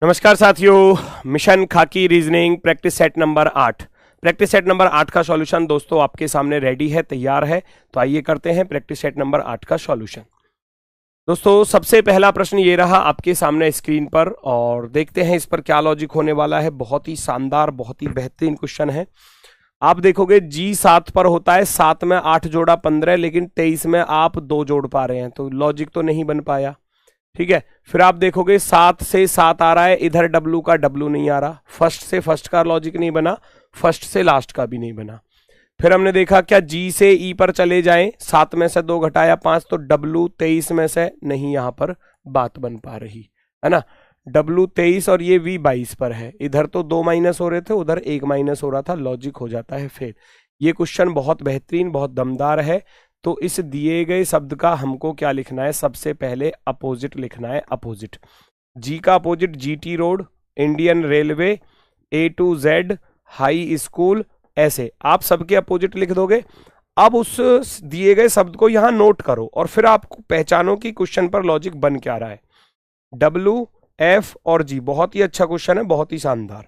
नमस्कार साथियों, मिशन खाकी reasoning practice set number 8। Practice set number 8 का सॉल्यूशन दोस्तों आपके सामने रेडी है, तैयार है। तो आइए करते हैं प्रैक्टिस सेट नंबर 8 का सॉल्यूशन। दोस्तों सबसे पहला प्रश्न ये रहा आपके सामने स्क्रीन पर, और देखते हैं इस पर क्या लॉजिक होने वाला है। बहुत ही शानदार, बहुत ही बेहतरीन क्वेश्चन है। आप देखोगे जी 7 पर होता है, 7 में 8 जोड़ा 15, लेकिन 23 में आप 2 जोड़ पा रहे हैं, तो लॉजिक तो नहीं बन पाया। ठीक है, फिर आप देखोगे 7 से 7 आ रहा है, इधर डब्लू का डब्लू नहीं आ रहा, फर्स्ट से फर्स्ट का लॉजिक नहीं बना, फर्स्ट से लास्ट का भी नहीं बना। फिर हमने देखा क्या जी से ई पर चले जाएं, 7 में से 2 घटाया 5, तो डब्लू 23 में से नहीं, यहां पर बात बन पा रही है ना। डब्लू 23 और ये वी 22 पर है, इधर तो 2 माइनस हो रहे थे, उधर 1 माइनस हो रहा था, लॉजिक हो जाता है फेल। ये क्वेश्चन बहुत बेहतरीन, बहुत दमदार है। तो इस दिए गए शब्द का हमको क्या लिखना है, सबसे पहले अपोजिट लिखना है। अपोजिट, जी का opposite GT road, Indian railway, A to Z, high school, ऐसे आप सबके अपोजिट लिख दोगे। अब उस दिए गए शब्द को यहां नोट करो और फिर आपको पहचानो कि क्वेश्चन पर लॉजिक बन क्या रहा है। डब्ल्यू, एफ और जी, बहुत ही अच्छा क्वेश्चन है, बहुत ही शानदार।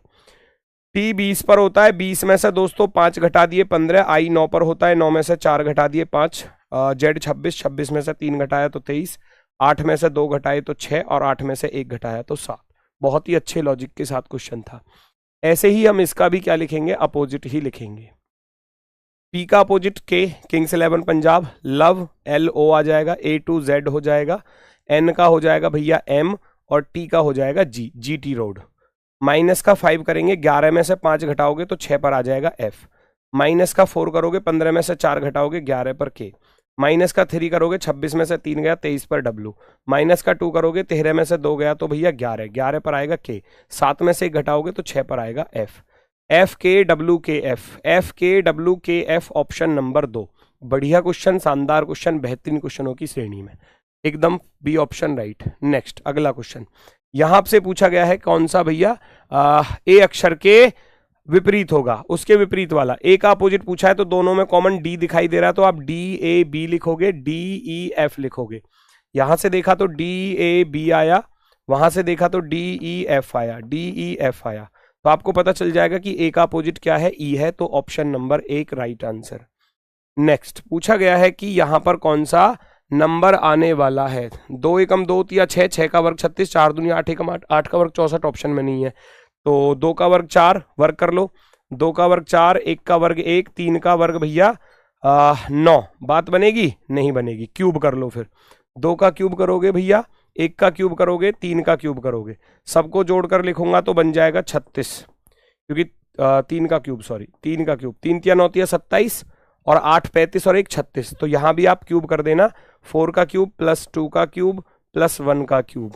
टी 20 पर होता है, 20 में से दोस्तों 5 घटा दिए 15। आई 9 पर होता है, 9 में से 4 घटा दिए 5। जेड 26, 26 में से 3 घटाया तो 23। 8 में से 2 घटाए तो 6, और 8 में से 1 घटाया तो 7। बहुत ही अच्छे लॉजिक के साथ क्वेश्चन था। ऐसे ही हम इसका भी क्या लिखेंगे, अपोजिट ही लिखेंगे। पी का अपोजिट के, Kings 11 Punjab, love L O आ जाएगा, ए टू जेड हो जाएगा, एन का हो जाएगा भैया एम, और टी का हो जाएगा जी, जी टी रोड। माइनस का 5 करेंगे, 11 में से 5 घटाओगे तो 6 पर आ जाएगा एफ। माइनस का 4 करोगे, 15 में से 4 घटाओगे 11 पर के। माइनस का 3 करोगे, 26 में से 3 गया 23 पर डब्लू। माइनस का 2 करोगे, 13 में से 2 गया तो भैया 11, 11 पर आएगा के। 7 में से 1 घटाओगे तो 6 पर आएगा एफ। एफ के डब्लू के एफ, एफ के डब्लू के एफ, ऑप्शन नंबर 2। बढ़िया क्वेश्चन, शानदार क्वेश्चन, बेहतरीन क्वेश्चनों की श्रेणी में एकदम बी ऑप्शन राइट। नेक्स्ट अगला क्वेश्चन यहां से पूछा गया है, कौन सा भैया, ए अक्षर के विपरीत होगा, उसके विपरीत वाला। ए का अपोजिट पूछा है तो दोनों में कॉमन डी दिखाई दे रहा है, तो आप डी ए बी लिखोगे, डी ई एफ लिखोगे। यहां से देखा तो डी ए बी आया, वहां से देखा तो डी ई एफ आया, डी ई एफ आया, तो आपको पता चल जाएगा कि ए का अपोजिट क्या है, ई है, तो option number 1 right answer. Next पूछा गया है कि यहां पर कौन सा नंबर आने वाला है। 2 एकम 2 तिया 6, 6 का वर्ग 36, 4 दूनी 8 एकम 8, 8 का वर्ग 64 ऑप्शन में नहीं है, तो 2 का वर्ग 4 वर्ग कर लो। 2 का वर्ग 4, 1 का वर्ग 1, 3 का वर्ग भैया 9। बात बनेगी? नहीं बनेगी, क्यूब कर लो फिर। 2 का क्यूब करोगे भैया, 1 का क्यूब करोगे, 3 का क्यूब करोगे, सबको जोड़कर लिखूंगा तो बन जाएगा 36, क्योंकि 3 का क्यूब, सॉरी 3 का क्यूब, 3 तिया 9 तिया 27, और 8 35 और 1 36, तो यहां भी आप क्यूब कर देना। 4 का क्यूब प्लस 2 का क्यूब प्लस 1 का क्यूब,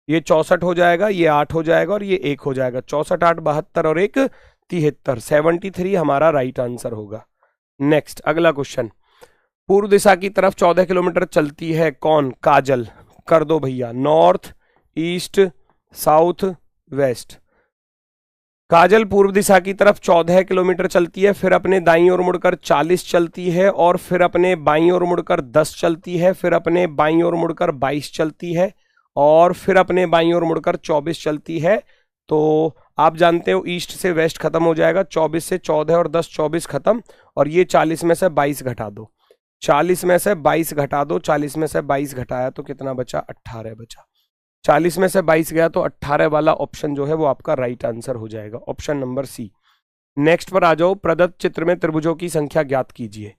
ये 64 हो जाएगा, ये 8 हो जाएगा और ये 1 हो जाएगा। 64 8 72 और 1 73, 73 हमारा राइट आंसर होगा। नेक्स्ट अगला क्वेश्चन, पूर्व दिशा की तरफ 14 किलोमीटर चलती है कौन, काजल। कर दो भैया, नॉर्थ ईस्ट साउथ वेस्ट। काजल पूर्व दिशा की तरफ 14 किलोमीटर चलती है, फिर अपने दाईं ओर मुड़कर 40 चलती है, और फिर अपने बाईं ओर मुड़कर 10 चलती है, फिर अपने बाईं ओर मुड़कर 22 चलती है, और फिर अपने बाईं ओर मुड़कर 24 चलती है। तो आप जानते हो ईस्ट से वेस्ट खत्म हो जाएगा, 24 से 14 और 10 24 खत्म, और ये 40 में से 22 घटा दो, 40 में से 22 घटा दो, 40 में से 22 घटाया तो कितना बचा, 18 बचा। 40 में से 22 गया तो 18 वाला ऑप्शन जो है वो आपका राइट आंसर हो जाएगा, ऑप्शन नंबर सी। नेक्स्ट पर आ जाओ, प्रदत्त चित्र में त्रिभुजों की संख्या ज्ञात कीजिए।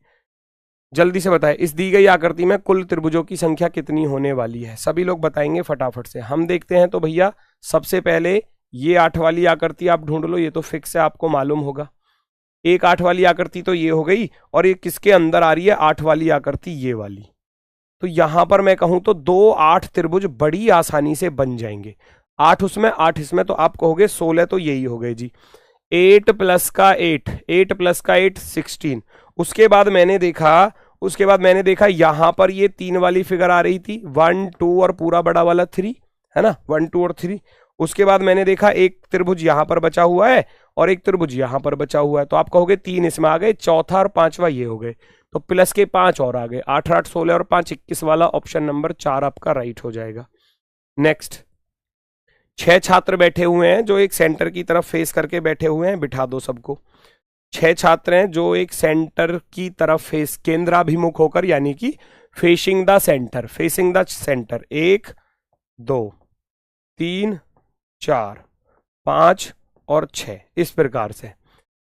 जल्दी से बताएं, इस दी गई आकृति में कुल त्रिभुजों की संख्या कितनी होने वाली है। सभी लोग बताएंगे फटाफट से। हम देखते हैं तो भैया सबसे पहले ये 8 वाली आकृति आप ढूंढ लो, ये तो फिक्स है, आपको मालूम होगा। एक 8 वाली आकृति तो ये हो गई, और ये किसके अंदर आ रही है, 8 वाली आकृति ये वाली। तो यहां पर मैं कहूं तो 2 8 त्रिभुज बड़ी आसानी से बन जाएंगे, 8 उसमें 8 इसमें, तो आप कहोगे 16, तो यही हो गए जी। 8 प्लस का 8, 8 प्लस का 8 16। उसके बाद मैंने देखा यहां पर ये 3 वाली फिगर आ रही थी, 1 2 और पूरा बड़ा वाला 3, है ना, 1 2 और 3। उसके बाद मैंने देखा एक त्रिभुज यहां पर बचा हुआ है और एक त्रिभुज यहां पर बचा हुआ है, तो आप कहोगे 3 इसमें आ गए, चौथा और 5वां ये हो गए, तो प्लस के 5 और आ गए, 8 8 16 और 5 21 वाला ऑप्शन नंबर 4 आपका राइट हो जाएगा। नेक्स्ट, 6 छात्र बैठे हुए हैं जो एक सेंटर की तरफ फेस करके बैठे हुए हैं, बिठा दो सबको। 6 छात्र हैं जो एक सेंटर की तरफ फेस, केंद्राभिमुख होकर, यानी कि facing the centre, facing the centre. 1 2 3 4 5 और 6, इस प्रकार से।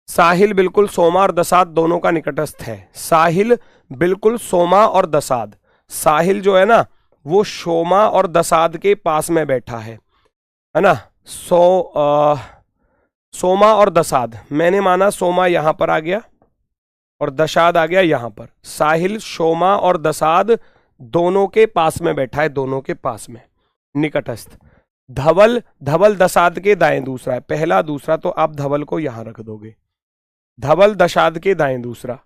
साहिल बिल्कुल सोमा और दसाद दोनों का निकटस्थ है। साहिल बिल्कुल सोमा और दसाद, साहिल जो है ना वो सोमा और दसाद के पास में बैठा है ना। सोमा और दसाद, मैंने माना सोमा यहां पर आ गया और दसाद आ गया यहां पर। साहिल सोमा और दसाद दोनों के पास में बैठा है, दोनों के पास में, निकटस्थ। धवल, धवल दसाद के दाएं दूसरा है, पहला दूसरा, तो आप धवल को यहां रख दोगे। धवल दसाद के दाएं दूसरा।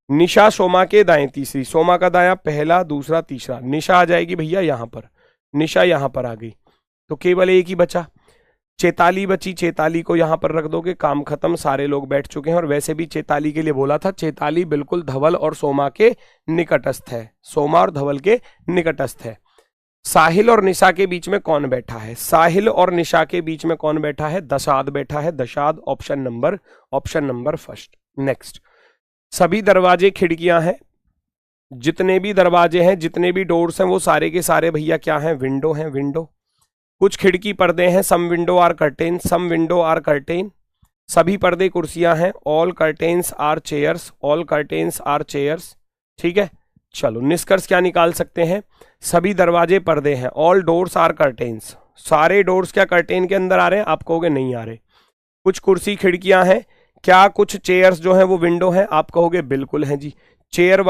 निशा सोमा के दाएं तीसरी, सोमा का दायां पहला दूसरा तीसरा। निशा आ जाएगी भैया यहां पर, निशा यहां पर आ गई, तो केवल एक ही बचा। चेताली बची, चेताली को यहां पर रख दोगे, काम खत्म, सारे लोग बैठ चुके हैं। और वैसे भी चेताली के लिए बोला था, चेताली बिल्कुल धवल और सोमा के निकटस्थ है, सोमा और धवल के निकटस्थ है। साहिल और निशा के बीच में कौन बैठा है? साहिल और निशा के बीच में कौन बैठा है? दसाद बैठा है, दसाद, ऑप्शन नंबर फर्स्ट। नेक्स्ट, सभी दरवाजे खिड़कियां हैं, जितने भी दरवाजे हैं, जितने भी डोर्स हैं, वो सारे के सारे भैया क्या हैं? विंडो हैं, विंडो। कुछ खिड़की पर्दे हैं, some window are curtain, some window are curtain. सभी पर्दे कुर्सियां हैं, all curtains are chairs, all curtains are chairs. ठीक है, चलो निष्कर्ष क्या निकाल सकते हैं? सभी दरवाजे पर्दे हैं, ऑल डोर्स आर कर्टेन्स, सारे डोर्स क्या कर्टेन के अंदर आ रहे हैं? आप कहोगे नहीं आ रहे। कुछ कुर्सी खिड़कियां हैं, क्या कुछ चेयर्स जो हैं वो विंडो हैं? आप कहोगे बिल्कुल हैं जी। चेयर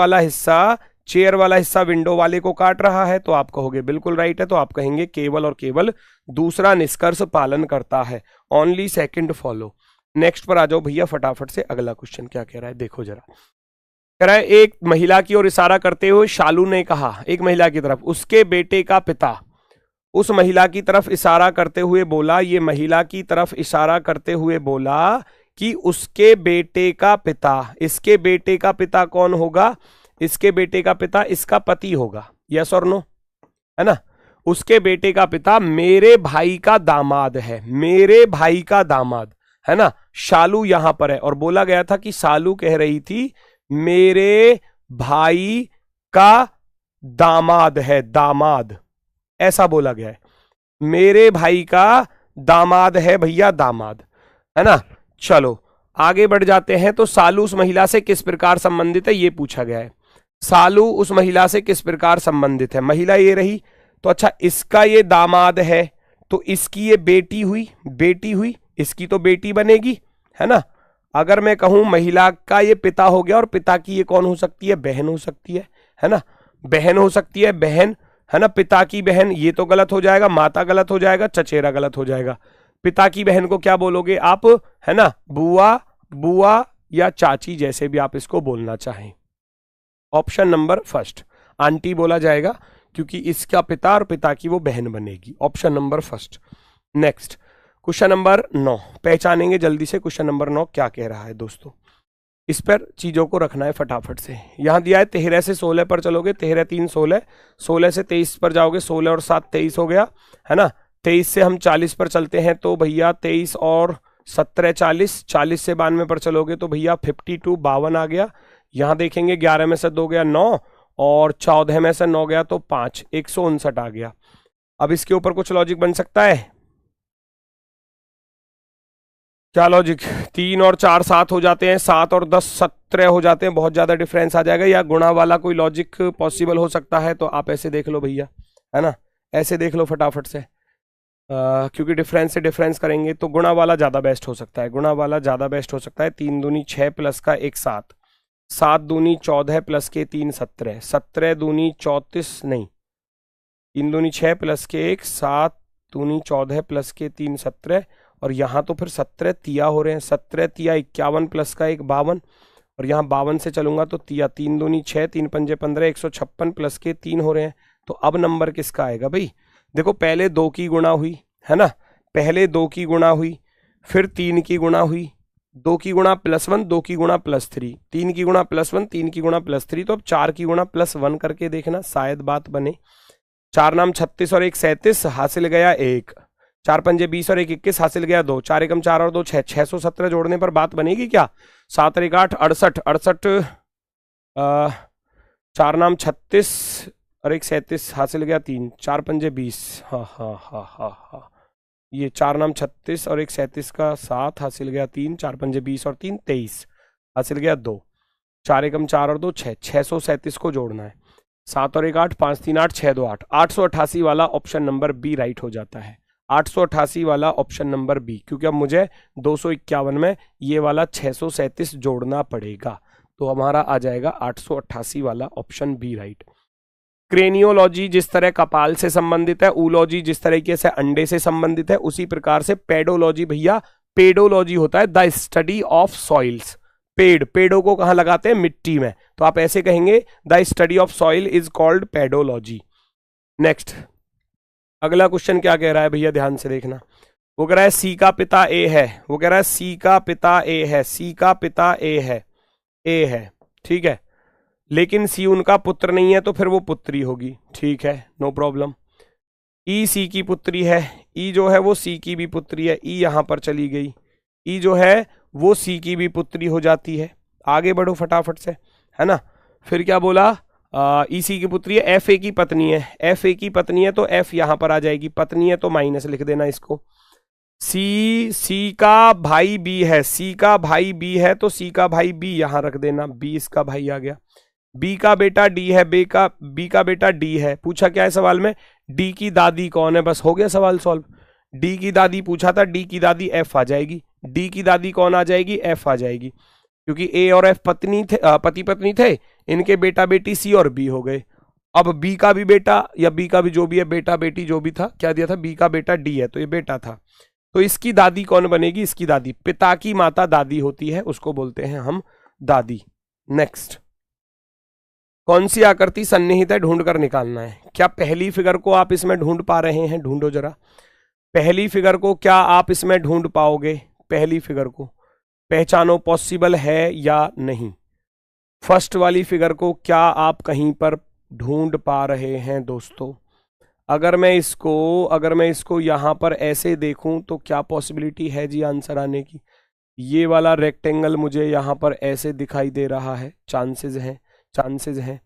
वाला हिस्सा विंडो वाले को काट रहा है, तो आप कहोगे बिल्कुल राइट है। तो आप कहेंगे केवल और केवल दूसरा निष्कर्ष पालन करता है, ओनली सेकंड फॉलो। नेक्स्ट पर आ जाओ भैया फटाफट से, अगला क्वेश्चन क्या कह रहा है देखो जरा। कह रहा है, एक महिला की ओर इशारा करते हुए शालू ने कहा, एक महिला की तरफ, उसके बेटे का पिता उस महिला की तरफ इशारा करते हुए बोला, ये महिला की तरफ इशारा करते हुए बोला कि उसके बेटे का पिता, इसके बेटे का पिता कौन होगा? इसके बेटे का पिता इसका पति होगा, यस और नो, है ना। उसके बेटे का पिता मेरे भाई का दामाद है, मेरे भाई का दामाद, है ना। शालू यहां पर है और बोला गया था कि शालू कह रही थी मेरे भाई का दामाद है, दामाद, ऐसा बोला गया है। मेरे भाई का दामाद है भैया, दामाद, है ना। चलो आगे बढ़ जाते हैं। तो सालू उस महिला से किस प्रकार संबंधित है, ये पूछा गया है। सालू उस महिला से किस प्रकार संबंधित है? महिला ये रही, तो अच्छा इसका ये दामाद है, तो इसकी ये बेटी हुई, बेटी हुई, इसकी तो बेटी बनेगी, है ना। अगर मैं कहूं महिला का ये पिता हो गया और पिता की ये कौन हो सकती है? बहन हो सकती है ना, बहन हो सकती है, बहन, है ना। पिता की बहन, ये तो गलत हो जाएगा, माता गलत हो जाएगा, चचेरा गलत हो जाएगा। पिता की बहन को क्या बोलोगे आप? है ना, बुआ, बुआ या चाची, जैसे भी आप इसको बोलना चाहें। ऑप्शन नंबर फर्स्ट, आंटी बोला जाएगा क्योंकि इसका पिता और पिता की वो बहन बनेगी, option number first. Next, question number 9 पहचानेंगे जल्दी से। क्वेश्चन नंबर 9 क्या कह रहा है दोस्तों, इस पर चीजों को रखना है फटाफट से। यहां दिया है 13 से 16 पर चलोगे, 13 3 16, 16 से 23 पर जाओगे, 16 और 7 23 हो गया, है ना। 23 से हम 40 पर चलते हैं, तो भैया 23 और 17 40, 40 से 92 पर चलोगे तो भैया 52 52 आ गया। यहां देखेंगे 11 में से 2 गया 9 और 14 में से 9 गया तो 5, 159 आ गया। अब इसके ऊपर कुछ लॉजिक बन सकता है, क्या लॉजिक? 3 और 4 7 हो जाते हैं, 7 और 10 17 हो जाते हैं, बहुत ज्यादा डिफरेंस आ जाएगा। या गुणा वाला कोई लॉजिक पॉसिबल हो सकता है, तो आप ऐसे देख लो भैया, है ना, ऐसे देख लो फटाफट से। क्योंकि डिफरेंस से डिफरेंस करेंगे तो गुणा वाला ज्यादा बेस्ट हो सकता है, गुणा वाला ज्यादा बेस्ट हो सकता है। 3 दूनी 6 प्लस का 1 7, 7 दूनी 14 प्लस के 3 17, 17 दूनी 34 नहीं, 3 दूनी 6 प्लस के 1 7 दूनी 14 प्लस के 3 17, और यहाँ तो फिर 17 तिया हो रहे हैं, 17 तिया 51 प्लस का 1 52, और यहाँ 52 से चलूंगा तो तिया, 3 दूनी 6 3 पंजे 15, 156 प्लस के 3 हो रहे हैं। तो अब नंबर किसका आएगा भाई? देखो पहले 2 की गुणा हुई, है ना, पहले 2 की गुणा हुई, फिर 3 की गुणा हुई, 2 की गुणा +1, 2 की गुणा +3, 3 की गुणा +1, 3 की गुणा +3, तो अब 4 की गुणा +1 करके देखना, शायद बात बने। 4 नाम 36 और 1 37, हासिल गया 1, 4 पंजे 20 और 1 21 हासिल गया 2, 4 एकम 4 और 2 6, 617 जोड़ने पर बात बनेगी क्या? 7 और 1 8, 68, 68 4 नाम 36 और 1 37 हासिल गया 3, 4 पंजे 20, हाँ हाँ हाँ हाँ हाँ, ये 4 नाम 36 और 1 37 का 7 हासिल गया 3, 4 पंजे 20 और 3 23 हासिल गया 2, 4 एकम 4 और 2 6, 637 को जोड़ना है। 7 और 1 8, 5 3 8, 6 2 8, 888 वाला ऑप्शन नंबर बी राइट हो जाता है। 888 वाला ऑप्शन नंबर बी, क्योंकि अब मुझे 251 में ये वाला 637 जोड़ना पड़ेगा, तो हमारा आ जाएगा 888 वाला ऑप्शन बी राइट। क्रेनियोलॉजी जिस तरह कपाल से संबंधित है, ऊलॉजी जिस तरीके से अंडे से संबंधित है, उसी प्रकार से पेडोलॉजी भैया पेडोलॉजी होता है द स्टडी ऑफ सॉइल्स। पेड़ों को कहां लगाते हैं? मिट्टी में, तो आप ऐसे कहेंगे the study of soil is called pedology. Next अगला क्वेश्चन क्या कह रहा है भैया, ध्यान से देखना। वो कह रहा है सी का पिता ए है, वो कह रहा है सी का पिता ए है, सी का पिता ए है, ठीक है, लेकिन सी उनका पुत्र नहीं है, तो फिर वो पुत्री होगी, ठीक है, नो प्रॉब्लम। ई सी की पुत्री है, ई जो है वो सी की भी पुत्री है, ई यहां पर चली गई, ई जो है वो सी की भी पुत्री हो जाती है। आगे बढ़ो फटाफट से, है ना। फिर क्या बोला? ई सी की पुत्री है, एफ ए की पत्नी है, एफ ए की पत्नी है तो एफ यहां पर आ जाएगी, पत्नी है तो माइनस लिख देना इसको। सी का भाई बी है, सी का भाई बी है तो सी का भाई बी यहां रख देना, बी इसका भाई आ गया। बी का बेटा डी है, बी का बेटा डी है। पूछा क्या है सवाल में? डी की दादी कौन है? बस हो गया सवाल सॉल्व। डी की दादी पूछा था, डी की दादी एफ आ जाएगी। डी की दादी कौन आ जाएगी? एफ आ जाएगी, क्योंकि ए और एफ पति पत्नी थे, इनके बेटा बेटी सी और बी हो गए। अब बी का भी बेटा या बी का भी जो भी है, बेटा बेटी जो भी था, क्या दिया था? बी का बेटा डी है तो ये बेटा था, तो इसकी दादी कौन बनेगी? इसकी दादी, पिता की माता दादी होती है, उसको बोलते हैं हम दादी। नेक्स्ट, कौन सी आकृति सन्निहित है ढूंढ कर निकालना है। क्या पहली फिगर को आप इसमें ढूंढ पा रहे हैं? ढूंढो जरा पहली फिगर को, क्या आप इसमें ढूंढ पाओगे? पहली फिगर को पहचानो, पॉसिबल है या नहीं। फर्स्ट वाली फिगर को क्या आप कहीं पर ढूंढ पा रहे हैं दोस्तों? अगर मैं इसको यहां पर ऐसे देखूं तो क्या पॉसिबिलिटी है जी आंसर आने की? ये वाला रेक्टेंगल मुझे यहां पर ऐसे दिखाई दे रहा है, चांसेस हैं।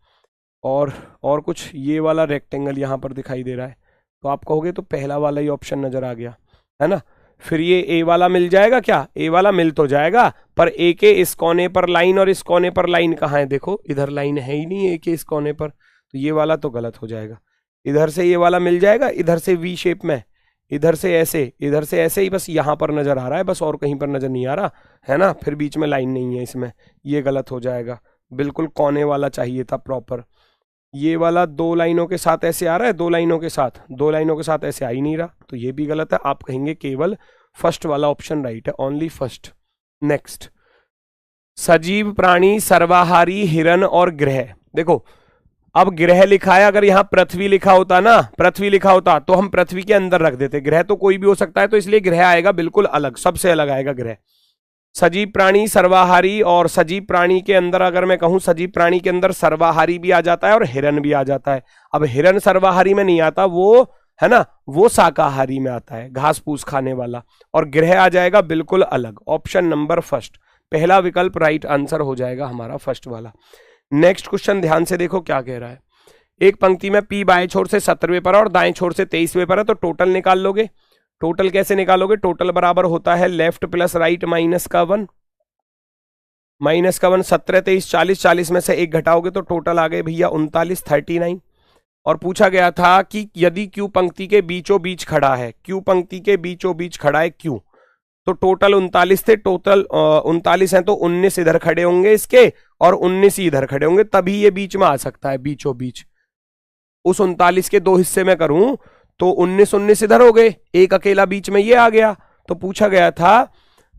और कुछ ये वाला रेक्टेंगल यहां पर दिखाई दे रहा है, तो आप कहोगे तो पहला वाला ही ऑप्शन नजर आ गया, है ना। फिर ये ए वाला मिल जाएगा क्या? ए वाला मिल तो जाएगा, पर ए के इस कोने पर लाइन और इस कोने पर लाइन कहाँ है? देखो इधर लाइन है ही नहीं ए के इस कोने पर, तो ये वाला तो गलत हो जाएगा। इधर से ये वाला मिल जाएगा, इधर से वी शेप में, इधर से ऐसे ही, बस यहाँ पर नजर आ रहा है, बस और कहीं पर नजर नहीं आ रहा, है ना। फिर बीच में लाइन नहीं है इसमें, ये गलत हो जाएगा। बिल्कुल कोने वाला चाहिए था प्रॉपर। ये वाला दो लाइनों के साथ ऐसे आ रहा है, दो लाइनों के साथ ऐसे आ ही नहीं रहा, तो ये भी गलत है। आप कहेंगे केवल फर्स्ट वाला ऑप्शन राइट है, ओनली फर्स्ट। नेक्स्ट, सजीव प्राणी, सर्वाहारी, हिरन और ग्रह। देखो अब ग्रह लिखा है, अगर यहां पृथ्वी लिखा होता तो हम पृथ्वी के अंदर रख देते। ग्रह तो कोई भी हो सकता है, तो इसलिए ग्रह आएगा बिल्कुल अलग, सबसे अलग आएगा ग्रह। सजीव प्राणी, सर्वाहारी, और सजीव प्राणी के अंदर अगर मैं कहूं, सजीव प्राणी के अंदर सर्वाहारी भी आ जाता है और हिरन भी आ जाता है। अब हिरन सर्वाहारी में नहीं आता, वो है ना, वो शाकाहारी में आता है, घास फूस खाने वाला। और ग्रह आ जाएगा बिल्कुल अलग, ऑप्शन नंबर फर्स्ट, पहला विकल्प राइट आंसर हो जाएगा हमारा फर्स्ट वाला। नेक्स्ट क्वेश्चन ध्यान से देखो क्या कह रहा है। एक पंक्ति में पी बाएं छोर से 17वें पर और दाएं छोर से 23वें पर है, तो टोटल निकाल लोगे। टोटल कैसे निकालोगे? टोटल बराबर होता है लेफ्ट प्लस राइट माइनस का 1, 17 23 40, 40 में से 1 घटाओगे तो टोटल आ गए भैया 39 39। और पूछा गया था कि यदि क्यू पंक्ति के बीचों बीच खड़ा है, क्यू पंक्ति के बीचों बीच खड़ा है क्यू, तो टोटल 39 थे, टोटल 39 हैं, तो 19 इधर खड़े होंगे इसके और 19 ही इधर खड़े होंगे, तभी ये बीच में आ सकता है, बीचों बीच। उस 39 के 2 हिस्से में करूं तो 19 इधर हो गए, एक अकेला बीच में ये आ गया। तो पूछा गया था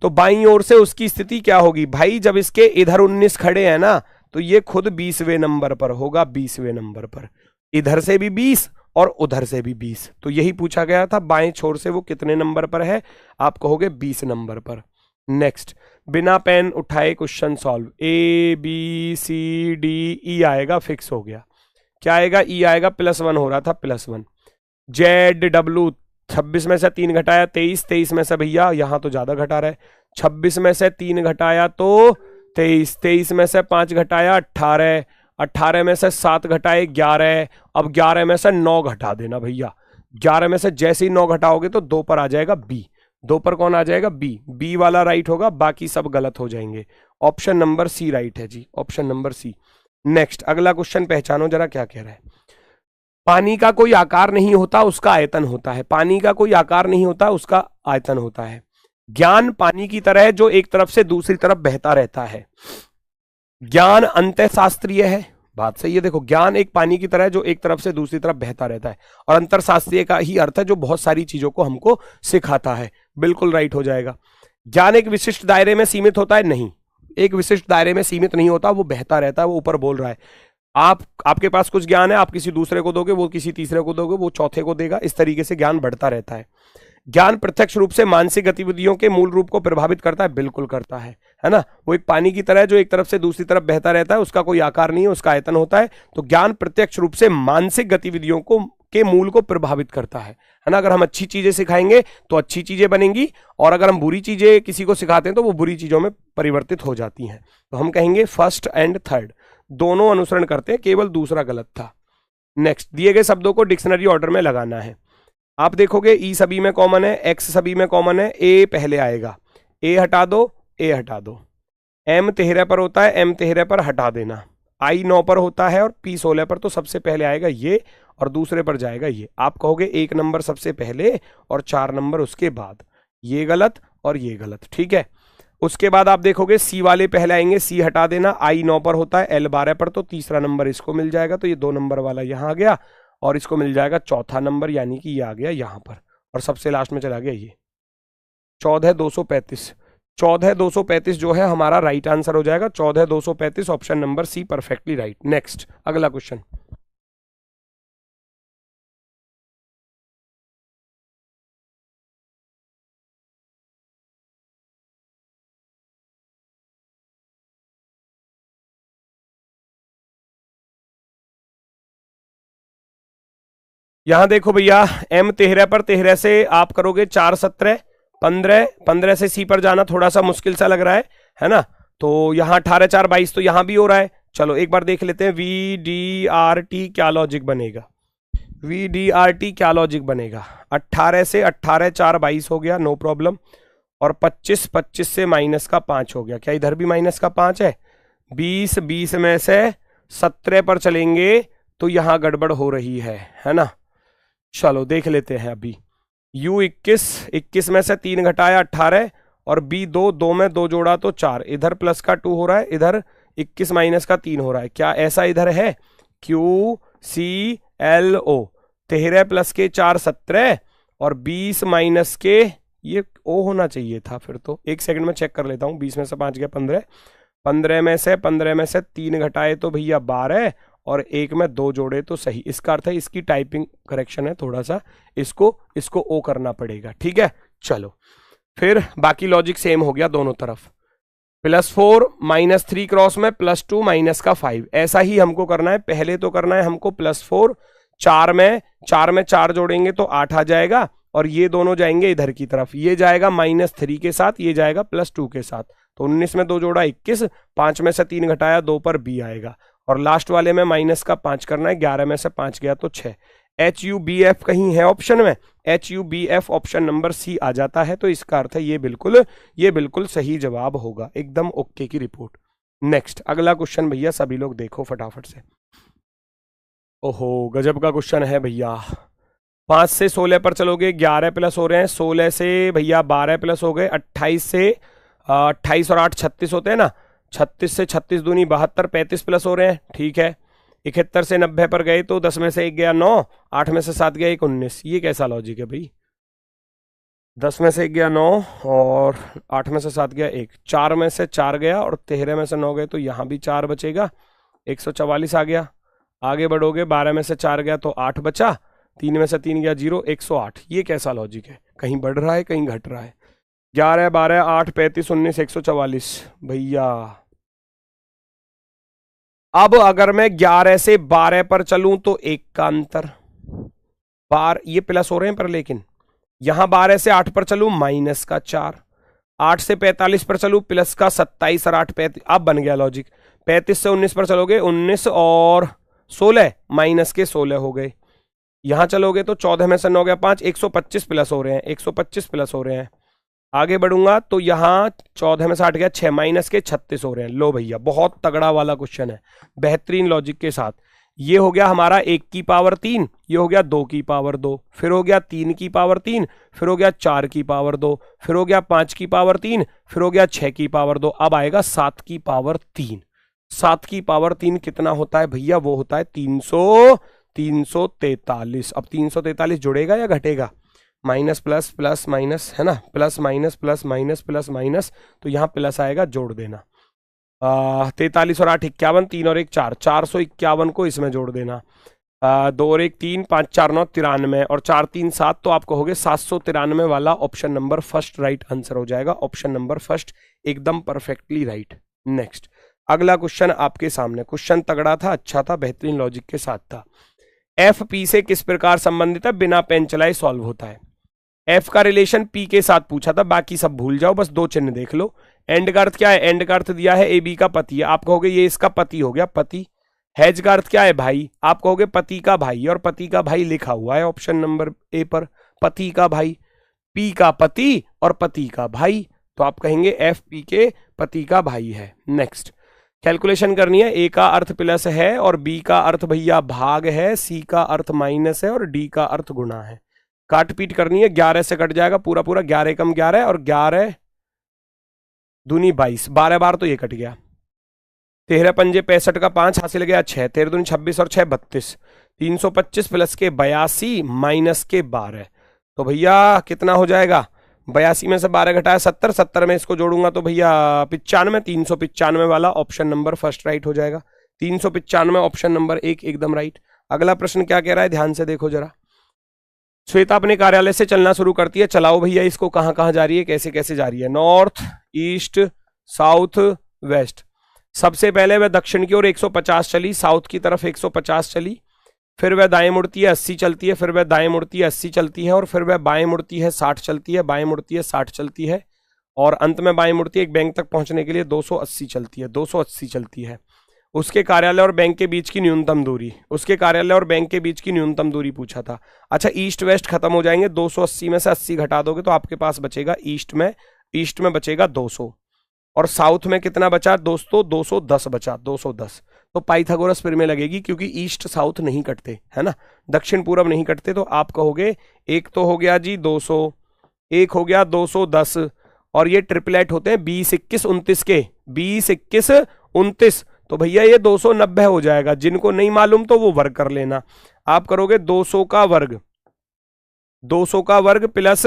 तो बाईं ओर से उसकी स्थिति क्या होगी? भाई जब इसके इधर 19 खड़े हैं ना, तो ये खुद 20वें नंबर पर होगा, 20वें नंबर पर, इधर से भी 20 और उधर से भी 20। तो यही पूछा गया था, बाएं छोर से वो कितने नंबर पर है? आप कहोगे 20 नंबर पर। नेक्स्ट, बिना पेन उठाए question solve. A B C D E आएगा, फिक्स हो गया। क्या आएगा? ई आएगा, +1 हो रहा था, +1। जेड डब्ल्यू 26 में से 3 घटाया 23, 23 में से भैया यहाँ तो ज्यादा घटा रहा है, 26 में से 3 घटाया तो 23, 23 में से 5 घटाया 18, 18 में से 7 घटाए 11, अब 11 में से 9 घटा देना भैया, 11 में से जैसे ही 9 घटाओगे तो 2 पर आ जाएगा बी, 2 पर कौन आ जाएगा बी, बी वाला राइट होगा, बाकी सब गलत हो जाएंगे। ऑप्शन नंबर सी राइट है जी, ऑप्शन नंबर सी। नेक्स्ट अगला क्वेश्चन पहचानो जरा क्या कह रहा है। पानी का कोई आकार नहीं होता उसका आयतन होता है, पानी का कोई आकार नहीं होता उसका आयतन होता है। ज्ञान पानी की तरह है जो एक तरफ से दूसरी तरफ बहता रहता है। ज्ञान अंतःशास्त्रीय है, बात सही है। देखो ज्ञान एक पानी की तरह है जो एक तरफ से दूसरी तरफ बहता रहता है, और अंतरशास्त्रीय का ही अर्थ है जो बहुत सारी चीजों को हमको सिखाता है, बिल्कुल राइट हो जाएगा। ज्ञान एक विशिष्ट दायरे में सीमित होता है, नहीं, एक विशिष्ट दायरे में सीमित नहीं होता, वो बहता रहता है, वो ऊपर बोल रहा है। आपके पास कुछ ज्ञान है, आप किसी दूसरे को दोगे, वो किसी तीसरे को दोगे, वो चौथे को देगा, इस तरीके से ज्ञान बढ़ता रहता है। ज्ञान प्रत्यक्ष रूप से मानसिक गतिविधियों के मूल रूप को प्रभावित करता है, बिल्कुल करता है ना। वो एक पानी की तरह है जो एक तरफ से दूसरी तरफ बहता रहता है, उसका कोई आकार नहीं है, उसका आयतन होता है। तो ज्ञान प्रत्यक्ष रूप से मानसिक गतिविधियों को के मूल को प्रभावित करता है ना। अगर हम अच्छी चीजें सिखाएंगे तो अच्छी चीजें बनेंगी, और अगर हम बुरी चीजें किसी को सिखाते हैं तो वो बुरी चीजों में परिवर्तित हो जाती हैं। तो हम कहेंगे फर्स्ट एंड थर्ड दोनों अनुसरण करते हैं, केवल दूसरा गलत था। नेक्स्ट दिए गए शब्दों को डिक्शनरी ऑर्डर में लगाना है। आप देखोगे ई सभी में कॉमन है, एक्स सभी में कॉमन है, ए पहले आएगा, ए हटा दो, ए हटा दो। एम 13 पर होता है, एम 13 पर हटा देना। आई 9 पर होता है और पी 16 पर, तो सबसे पहले आएगा ये और दूसरे पर जाएगा ये। आप कहोगे 1 नंबर सबसे पहले और 4 नंबर उसके बाद, ये गलत और ये गलत, ठीक है। उसके बाद आप देखोगे सी वाले पहले आएंगे, सी हटा देना। आई 9 पर होता है, एल 12 पर, तो तीसरा नंबर इसको मिल जाएगा, तो ये 2 नंबर वाला यहां आ गया, और इसको मिल जाएगा चौथा नंबर, यानी कि ये आ गया यहां पर, और सबसे लास्ट में चला गया ये 14,235। 14,235 जो है हमारा राइट आंसर हो जाएगा, 14,235 option number C perfectly right. Next अगला क्वेश्चन। यहां देखो भैया, एम 13 पर 13 से आप करोगे 4 17 15, 15 से सी पर जाना थोड़ा सा मुश्किल सा लग रहा है ना। तो यहां 18 4 22, तो यहां भी हो रहा है। चलो एक बार देख लेते हैं, वी डी आर टी क्या लॉजिक बनेगा, वी डी आर टी क्या लॉजिक बनेगा। 18 से 18 4 22 हो गया, नो प्रॉब्लम, और 25 25 से माइनस का 5 हो गया, क्या इधर भी माइनस का 5 है। 20 20 में से 17 पर चलेंगे तो यहां गड़बड़ हो रही है ना। चलो देख लेते हैं अभी। U 21, 21 में से 3 घटाया 18, और B 2, 2 में 2 जोड़ा तो 4, इधर प्लस का 2 हो रहा है, इधर 21 माइनस का 3 हो रहा है। क्या ऐसा इधर है, Q C L O, 13 plus के 4 17, और 20 माइनस के ये O होना चाहिए था फिर तो। एक सेकंड में चेक कर लेता हूँ। 20 में से 5 गया 15, 15 में से 3 घटाए तो भैया 12, और 1 में 2 जोड़े तो सही। इसका अर्थ है इसकी टाइपिंग करेक्शन है थोड़ा सा, इसको ओ करना पड़ेगा, ठीक है। चलो फिर बाकी लॉजिक सेम हो गया दोनों तरफ। +4 -3 क्रॉस में +2 माइनस का 5, ऐसा ही हमको करना है। पहले तो करना है हमको +4, 4 में 4 जोड़ेंगे तो 8 आ जाएगा, और ये दोनों जाएंगे इधर की तरफ, ये जाएगा -3 के साथ, ये जाएगा +2 के साथ, तो 19 में 2 जोड़ा 21, 5 में से 3 घटाया 2 पर बी आएगा, और लास्ट वाले में माइनस का 5 करना है। 11 में से 5 गया तो 6। HUBF कहीं है ऑप्शन में, HUBF ऑप्शन नंबर सी आ जाता है, तो इसका अर्थ है ये बिल्कुल सही जवाब होगा, एकदम ओके की रिपोर्ट। नेक्स्ट अगला क्वेश्चन भैया सभी लोग देखो फटाफट से। ओहो गजब का क्वेश्चन है भैया। 5 से 16 पर चलोगे, 11 प्लस हो रहे हैं, 16 से भैया 12 प्लस हो गए, 28 से 28 और 8 36 होते हैं ना, 36 से 36 दूनी 72, 35 प्लस हो रहे हैं, ठीक है। 71 से 90 पर गए तो 10 में से 1 गया 9, 8 में से 7 गया 1 19, ये कैसा लॉजिक है भाई। 10 में से 1 गया 9, और 8 में से 7 गया 1, 4 में से 4 गया, और 13 में से 9 गए तो यहाँ भी 4 बचेगा, 144 आ गया। आगे बढ़ोगे, 12 में से 4 गया तो 8 बचा, 3 में से 3 गया 0, 108, ये कैसा लॉजिक है, कहीं बढ़ रहा है कहीं घट रहा है। 11 12 8 35 19 144 भैया। अब अगर मैं 11 से 12 पर चलूं तो 1 का अंतर, बार ये प्लस हो रहे हैं पर, लेकिन यहां 12 से 8 पर चलू माइनस का 4, 8 से 45 पर चलू प्लस का 27 और 8 35। अब बन गया लॉजिक। 35 से 19 पर चलोगे 19 और 16 माइनस के 16 हो गए। यहां चलोगे तो 14 में से 9 गया 5, 125 प्लस हो रहे हैं, 125 प्लस हो रहे हैं। आगे बढ़ूंगा तो यहां 14 में से 8 गया 6 माइनस के 36 हो रहे हैं। लो भैया बहुत तगड़ा वाला क्वेश्चन है, बेहतरीन लॉजिक के साथ। ये हो गया हमारा 1 की पावर 3, ये हो गया 2 की पावर 2, फिर हो गया 3 की पावर 3, फिर हो गया 4 की पावर 2, फिर हो गया 5 की पावर 3, फिर हो गया 6 की पावर 2, अब आएगा 7 की पावर 3। 7 की पावर 3 कितना होता है भैया? वो होता है 343। अब 343 जुड़ेगा या घटेगा? माइनस प्लस प्लस माइनस है ना, plus minus plus minus plus minus, तो यहाँ प्लस आएगा, जोड़ देना। 43 और 8 51, 3 और 1 4, 451 को इसमें जोड़ देना। 2 और 1 3, 5 4 9 93 और 4 3 7, तो आप कहोगे 793 वाला option number first right answer हो जाएगा। ऑप्शन नंबर फर्स्ट एकदम परफेक्टली राइट। नेक्स्ट अगला क्वेश्चन आपके सामने। क्वेश्चन तगड़ा था, अच्छा था, बेहतरीन लॉजिक के साथ था। एफ पी से किस प्रकार संबंधित है? बिना पेन चलाए सॉल्व होता है। एफ का रिलेशन पी के साथ पूछा था, बाकी सब भूल जाओ, बस 2 चिन्ह देख लो। एंड का अर्थ क्या है? एंड का अर्थ दिया है ए बी का पति है, आप कहोगे ये इसका पति हो गया, पति। हैज का अर्थ क्या है? भाई, आप कहोगे पति का भाई, और पति का भाई लिखा हुआ है ऑप्शन नंबर ए पर, पति का भाई। पी का पति और पति का भाई, तो आप कहेंगे एफ पी के पति का भाई है। नेक्स्ट कैलकुलेशन करनी है। ए का अर्थ प्लस है और बी का अर्थ भैया भाग है, सी का अर्थ माइनस है और डी का अर्थ गुणा है। काट पीट करनी है, 11 से कट जाएगा पूरा पूरा, 11 कम 11 और 11 दूनी 22, 12 बार तो ये कट गया। 13 पंजे 65 का 5 हासिल गया 6, 13 दूनी 26 और 6 32, 325 प्लस के 82 माइनस के 12, तो भैया कितना हो जाएगा? 82 में से 12 घटाया 70, 70 में इसको जोड़ूंगा तो भैया 95, 395 वाला ऑप्शन नंबर फर्स्ट राइट हो जाएगा। 395 ऑप्शन नंबर 1 एकदम राइट। अगला प्रश्न क्या कह रहा है, ध्यान से देखो जरा। श्वेता अपने कार्यालय से चलना शुरू करती है, चलाओ भैया इसको, कहां कहां जा रही है, कैसे कैसे जा रही है? North, east, south, west. सबसे पहले वह दक्षिण की ओर 150 चली, साउथ की तरफ 150 चली, फिर वह दाएं मुड़ती है 80 चलती है, फिर वह दाएं मुड़ती है 80 चलती है, और फिर वह बाएं मुड़ती है 60 चलती है, बाएं मुड़ती है 60 चलती है, और अंत में बाएं मुड़ती है एक बैंक तक पहुंचने के लिए 280 चलती है, 280 चलती है। उसके कार्यालय और बैंक के बीच की न्यूनतम दूरी, उसके कार्यालय और बैंक के बीच की न्यूनतम दूरी पूछा था। अच्छा, ईस्ट वेस्ट खत्म हो जाएंगे, 280 में से 80 घटा दोगे तो आपके पास बचेगा ईस्ट में बचेगा 200, और साउथ में कितना बचा दोस्तों? 210 बचा, 210। तो पाइथागोरस फिर में लगेगी, क्योंकि ईस्ट साउथ नहीं कटते है ना, दक्षिण पूर्व नहीं कटते, तो आप कहोगे एक तो हो गया जी 200, एक हो गया 210, और ये ट्रिपलेट होते हैं 20 21 29 के, 20 21 29, तो भैया ये 290 हो जाएगा। जिनको नहीं मालूम तो वो वर्ग कर लेना। आप करोगे 200 का वर्ग, 200 का वर्ग प्लस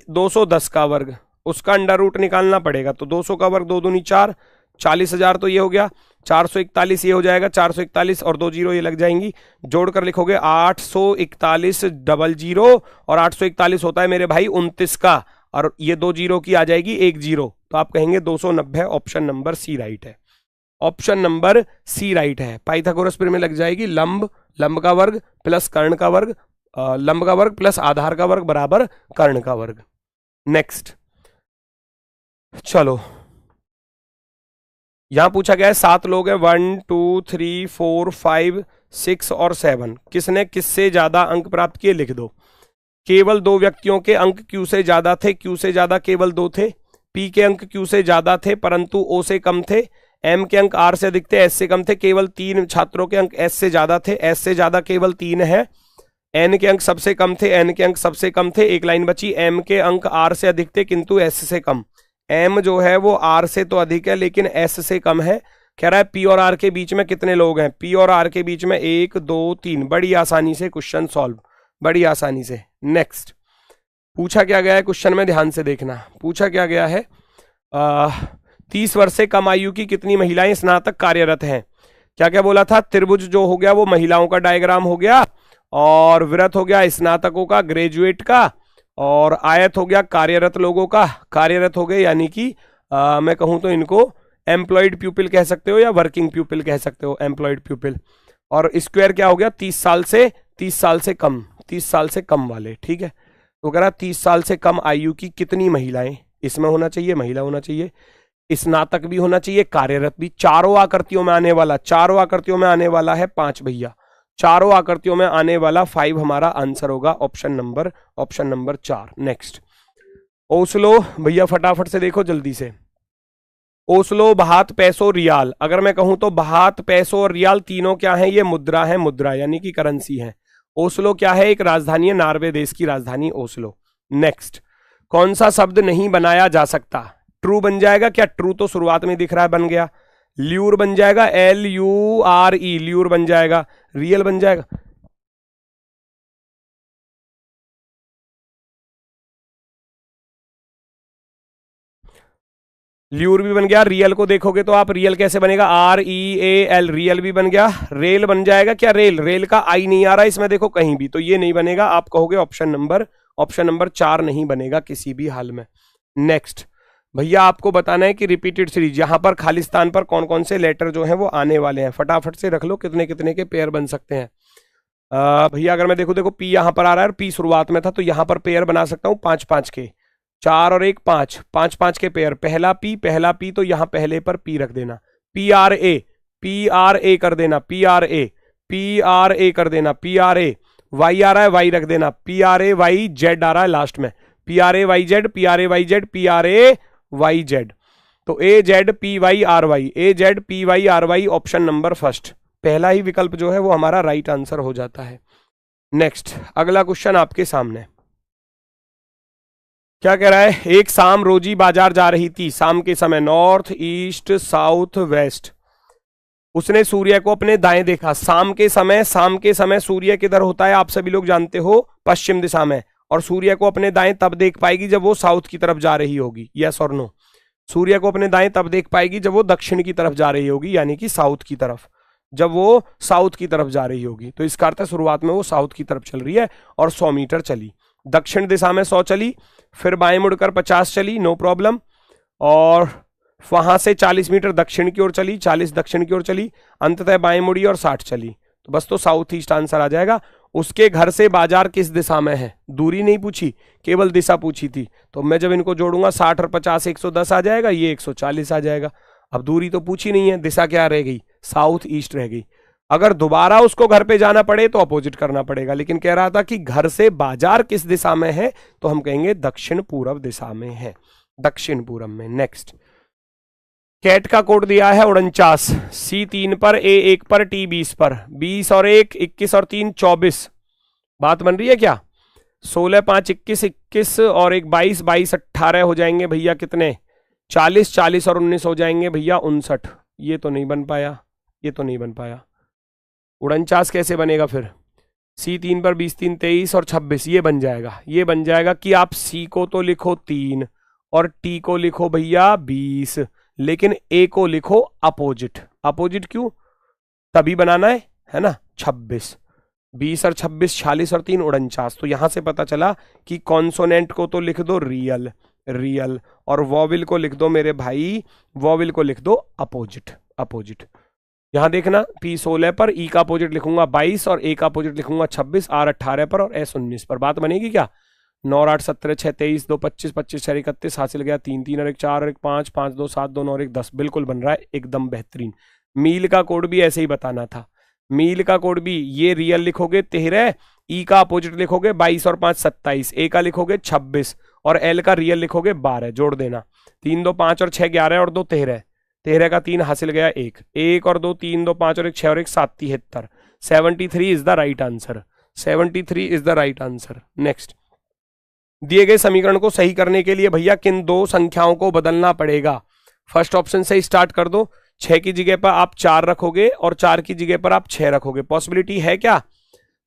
210 का वर्ग, उसका अंडर रूट निकालना पड़ेगा, तो 200 का वर्ग 2 दूनी 4, 40,000 तो ये हो गया, 441 ये हो जाएगा, 441 और 2 जीरो ये लग जाएंगी, जोड़कर लिखोगे 841 डबल जीरो, और 841 होता है मेरे भाई 29 का, और ये 2 जीरो की आ जाएगी 1 जीरो, तो आप कहेंगे 290, ऑप्शन नंबर सी राइट है। ऑप्शन नंबर सी राइट है। पाइथागोरस फिर में लग जाएगी, लंब का वर्ग प्लस कर्ण का वर्ग, लंब का वर्ग प्लस आधार का वर्ग बराबर कर्ण का वर्ग। नेक्स्ट चलो, यहां पूछा गया है 7 लोग हैं, 1 2 3 4 5 6 और 7, किसने किससे ज्यादा अंक प्राप्त किए लिख दो। केवल 2 व्यक्तियों के अंक क्यू से ज्यादा थे, क्यू से ज्यादा केवल 2 थे। पी के अंक क्यू से ज्यादा थे परंतु ओ से कम थे। एम के अंक आर से अधिक थे, एस से कम थे। केवल 3 छात्रों के अंक एस से ज्यादा थे, एस से ज्यादा केवल 3 है। एन के अंक सबसे कम थे, एन के अंक सबसे कम थे। एक लाइन बची, एम के अंक आर से अधिक थे किंतु एस से कम। एम जो है वो आर से तो अधिक है लेकिन एस से कम है। कह रहा है पी और आर के बीच में कितने लोग हैं, पी और आर के बीच में 1 2 3। बड़ी आसानी से क्वेश्चन सॉल्व, बड़ी आसानी से। नेक्स्ट पूछा क्या गया है क्वेश्चन में, ध्यान से देखना। पूछा क्या गया है, 30 वर्ष से कम आयु की कितनी महिलाएं स्नातक कार्यरत हैं। क्या क्या बोला था, त्रिभुज जो हो गया वो महिलाओं का डायग्राम हो गया, और वृत्त हो गया स्नातकों का, ग्रेजुएट का, और आयत हो गया कार्यरत लोगों का। कार्यरत हो गए यानी कि मैं कहूं तो इनको एम्प्लॉयड प्यूपिल कह सकते हो या वर्किंग प्यूपिल कह सकते हो, एम्प्लॉयड प्यूपिल। और स्क्वायर क्या हो गया, 30 साल से कम, 30 साल से कम वाले, ठीक है। तो अगर 30 साल से कम आयु की कितनी महिलाएं, इसमें होना चाहिए महिला होना चाहिए, स्नातक भी होना चाहिए, कार्यरत भी, चारों आकृतियों में आने वाला, चारों आकृतियों में आने वाला है 5 भैया, चारों आकृतियों में आने वाला 5 हमारा आंसर होगा, ऑप्शन नंबर 4। नेक्स्ट, ओस्लो भैया फटाफट से देखो जल्दी से, ओस्लो, बहात, पैसो, रियाल। अगर मैं कहूं तो बहात, पैसो और रियाल तीनों क्या है, ये मुद्रा है, मुद्रा यानी कि करेंसी है। ओस्लो क्या है, एक राजधानी है, नॉर्वे देश की राजधानी ओस्लो। नेक्स्ट, कौन सा शब्द नहीं बनाया जा सकता, ट्रू बन जाएगा क्या, ट्रू तो शुरुआत में दिख रहा है बन गया, ल्यूर बन जाएगा, LURE ल्यूर बन जाएगा, रियल बन जाएगा, ल्यूर भी बन गया। रियल को देखोगे तो आप रियल कैसे बनेगा, REAL, रियल भी बन गया। रेल बन जाएगा क्या, रेल, रेल का आई नहीं आ रहा इसमें देखो कहीं भी, तो ये नहीं बनेगा, आप कहोगे ऑप्शन नंबर 4 नहीं बनेगा किसी भी हाल में। नेक्स्ट भैया आपको बताना है कि रिपीटेड सीरीज, यहां पर खालिस्तान पर कौन कौन से लेटर जो हैं वो आने वाले हैं, फटाफट से रख लो कितने कितने के पेयर बन सकते हैं। भैया अगर मैं देखो पी यहां पर आ रहा है और पी शुरुआत में था, तो यहां पर पेयर बना सकता हूं 5-5 के, 4 और 1 5, 5-5 के पेयर, पहला पी तो यहां पहले पर पी रख देना, PRA कर देना, PRA कर देना, PRA, वाई आ रहा है वाई रख देना, PRAYZ आ रहा है लास्ट में, PRAYZ, PRAYZ, तो AZPYRY, ऑप्शन नंबर फर्स्ट, पहला ही विकल्प जो है वो हमारा राइट आंसर हो जाता है। नेक्स्ट, अगला क्वेश्चन आपके सामने क्या कह रहा है, एक शाम रोजी बाजार जा रही थी, शाम के समय, नॉर्थ ईस्ट साउथ वेस्ट, उसने सूर्य को अपने दाएं देखा, शाम के समय सूर्य किधर होता है आप सभी लोग जानते हो, पश्चिम दिशा में, और सूर्य को अपने दाएं तब देख पाएगी जब वो साउथ की तरफ जा रही होगी, यस और नो, सूर्य को अपने दाएं तब देख पाएगी जब वो दक्षिण की तरफ जा रही होगी, यानी कि साउथ की तरफ, जब वो साउथ की तरफ जा रही होगी, तो इसका अर्थ है शुरुआत में वो साउथ की तरफ चल रही है और 100 मीटर चली, दक्षिण दिशा में 100 चली, फिर बाएं मुड़कर 50 चली, नो प्रॉब्लम, और वहां से 40 मीटर दक्षिण की ओर चली, 40 दक्षिण की ओर चली, अंततः बाएं मुड़ी और 60 चली, तो बस तो साउथ ईस्ट आंसर आ जाएगा। उसके घर से बाजार किस दिशा में है, दूरी नहीं पूछी, केवल दिशा पूछी थी, तो मैं जब इनको जोड़ूंगा 60 और 50 110 आ जाएगा, ये 140 आ जाएगा। अब दूरी तो पूछी नहीं है, दिशा क्या रह गई, साउथ ईस्ट रह गई। अगर दोबारा उसको घर पे जाना पड़े तो अपोजिट करना पड़ेगा, लेकिन कह रहा था कि घर से बाजार किस दिशा में है, तो हम कहेंगे दक्षिण पूर्व दिशा में है, दक्षिण पूर्व में। नेक्स्ट, कैट का कोड दिया है 49, C3 पर, A1 पर, T20 पर, 20 और 1 21 और 3 24, बात बन रही है क्या, 16 5 21 21 और 1 22 22 18 हो जाएंगे भैया कितने, 40 40 और 19 हो जाएंगे भैया 59, ये तो नहीं बन पाया, ये तो नहीं बन पाया, 49 कैसे बनेगा फिर, C3 पर 20 3 23 और 26, ये बन जाएगा, ये बन जाएगा कि आप C को तो लिखो 3 और T को लिखो भैया 20, लेकिन A को लिखो अपोजिट, अपोजिट क्यों, तभी बनाना है ना, 26, 20 और 26 46 और 3 49, तो यहां से पता चला कि कॉन्सोनेंट को तो लिख दो रियल, रियल, और वॉविल को लिख दो मेरे भाई, वॉविल को लिख दो अपोजिट, अपोजिट। यहां देखना P 16 पर, E का अपोजिट लिखूंगा 22 और A का अपोजिट लिखूंगा 26, R 18 पर और S 19 पर, बात बनेगी क्या, 9 8 17 6 23 2 25 25 6 31, हासिल गया 3 3 और 1 4 और 1 5 5 2 7 2 9 और 1 10, बिल्कुल बन रहा है एकदम बेहतरीन। मील का कोड भी ऐसे ही बताना था, मील का कोड भी, ये रियल लिखोगे 13, E का अपोजिट लिखोगे 22 और 5 27, A का लिखोगे 26 और L का रियल लिखोगे 12, जोड़ देना, 3 2 5 और 6 11 और 2 13, 13 का 3 हासिल गया 1, 1 और 2 3 2 5 और 1 6 और 1 7 73, 73 is the right answer, 73 is the right answer. Next, दिए गए समीकरण को सही करने के लिए भैया किन दो संख्याओं को बदलना पड़ेगा, फर्स्ट ऑप्शन से स्टार्ट कर दो, 6 की जगह पर आप 4 रखोगे और 4 की जगह पर आप 6 रखोगे, पॉसिबिलिटी है क्या,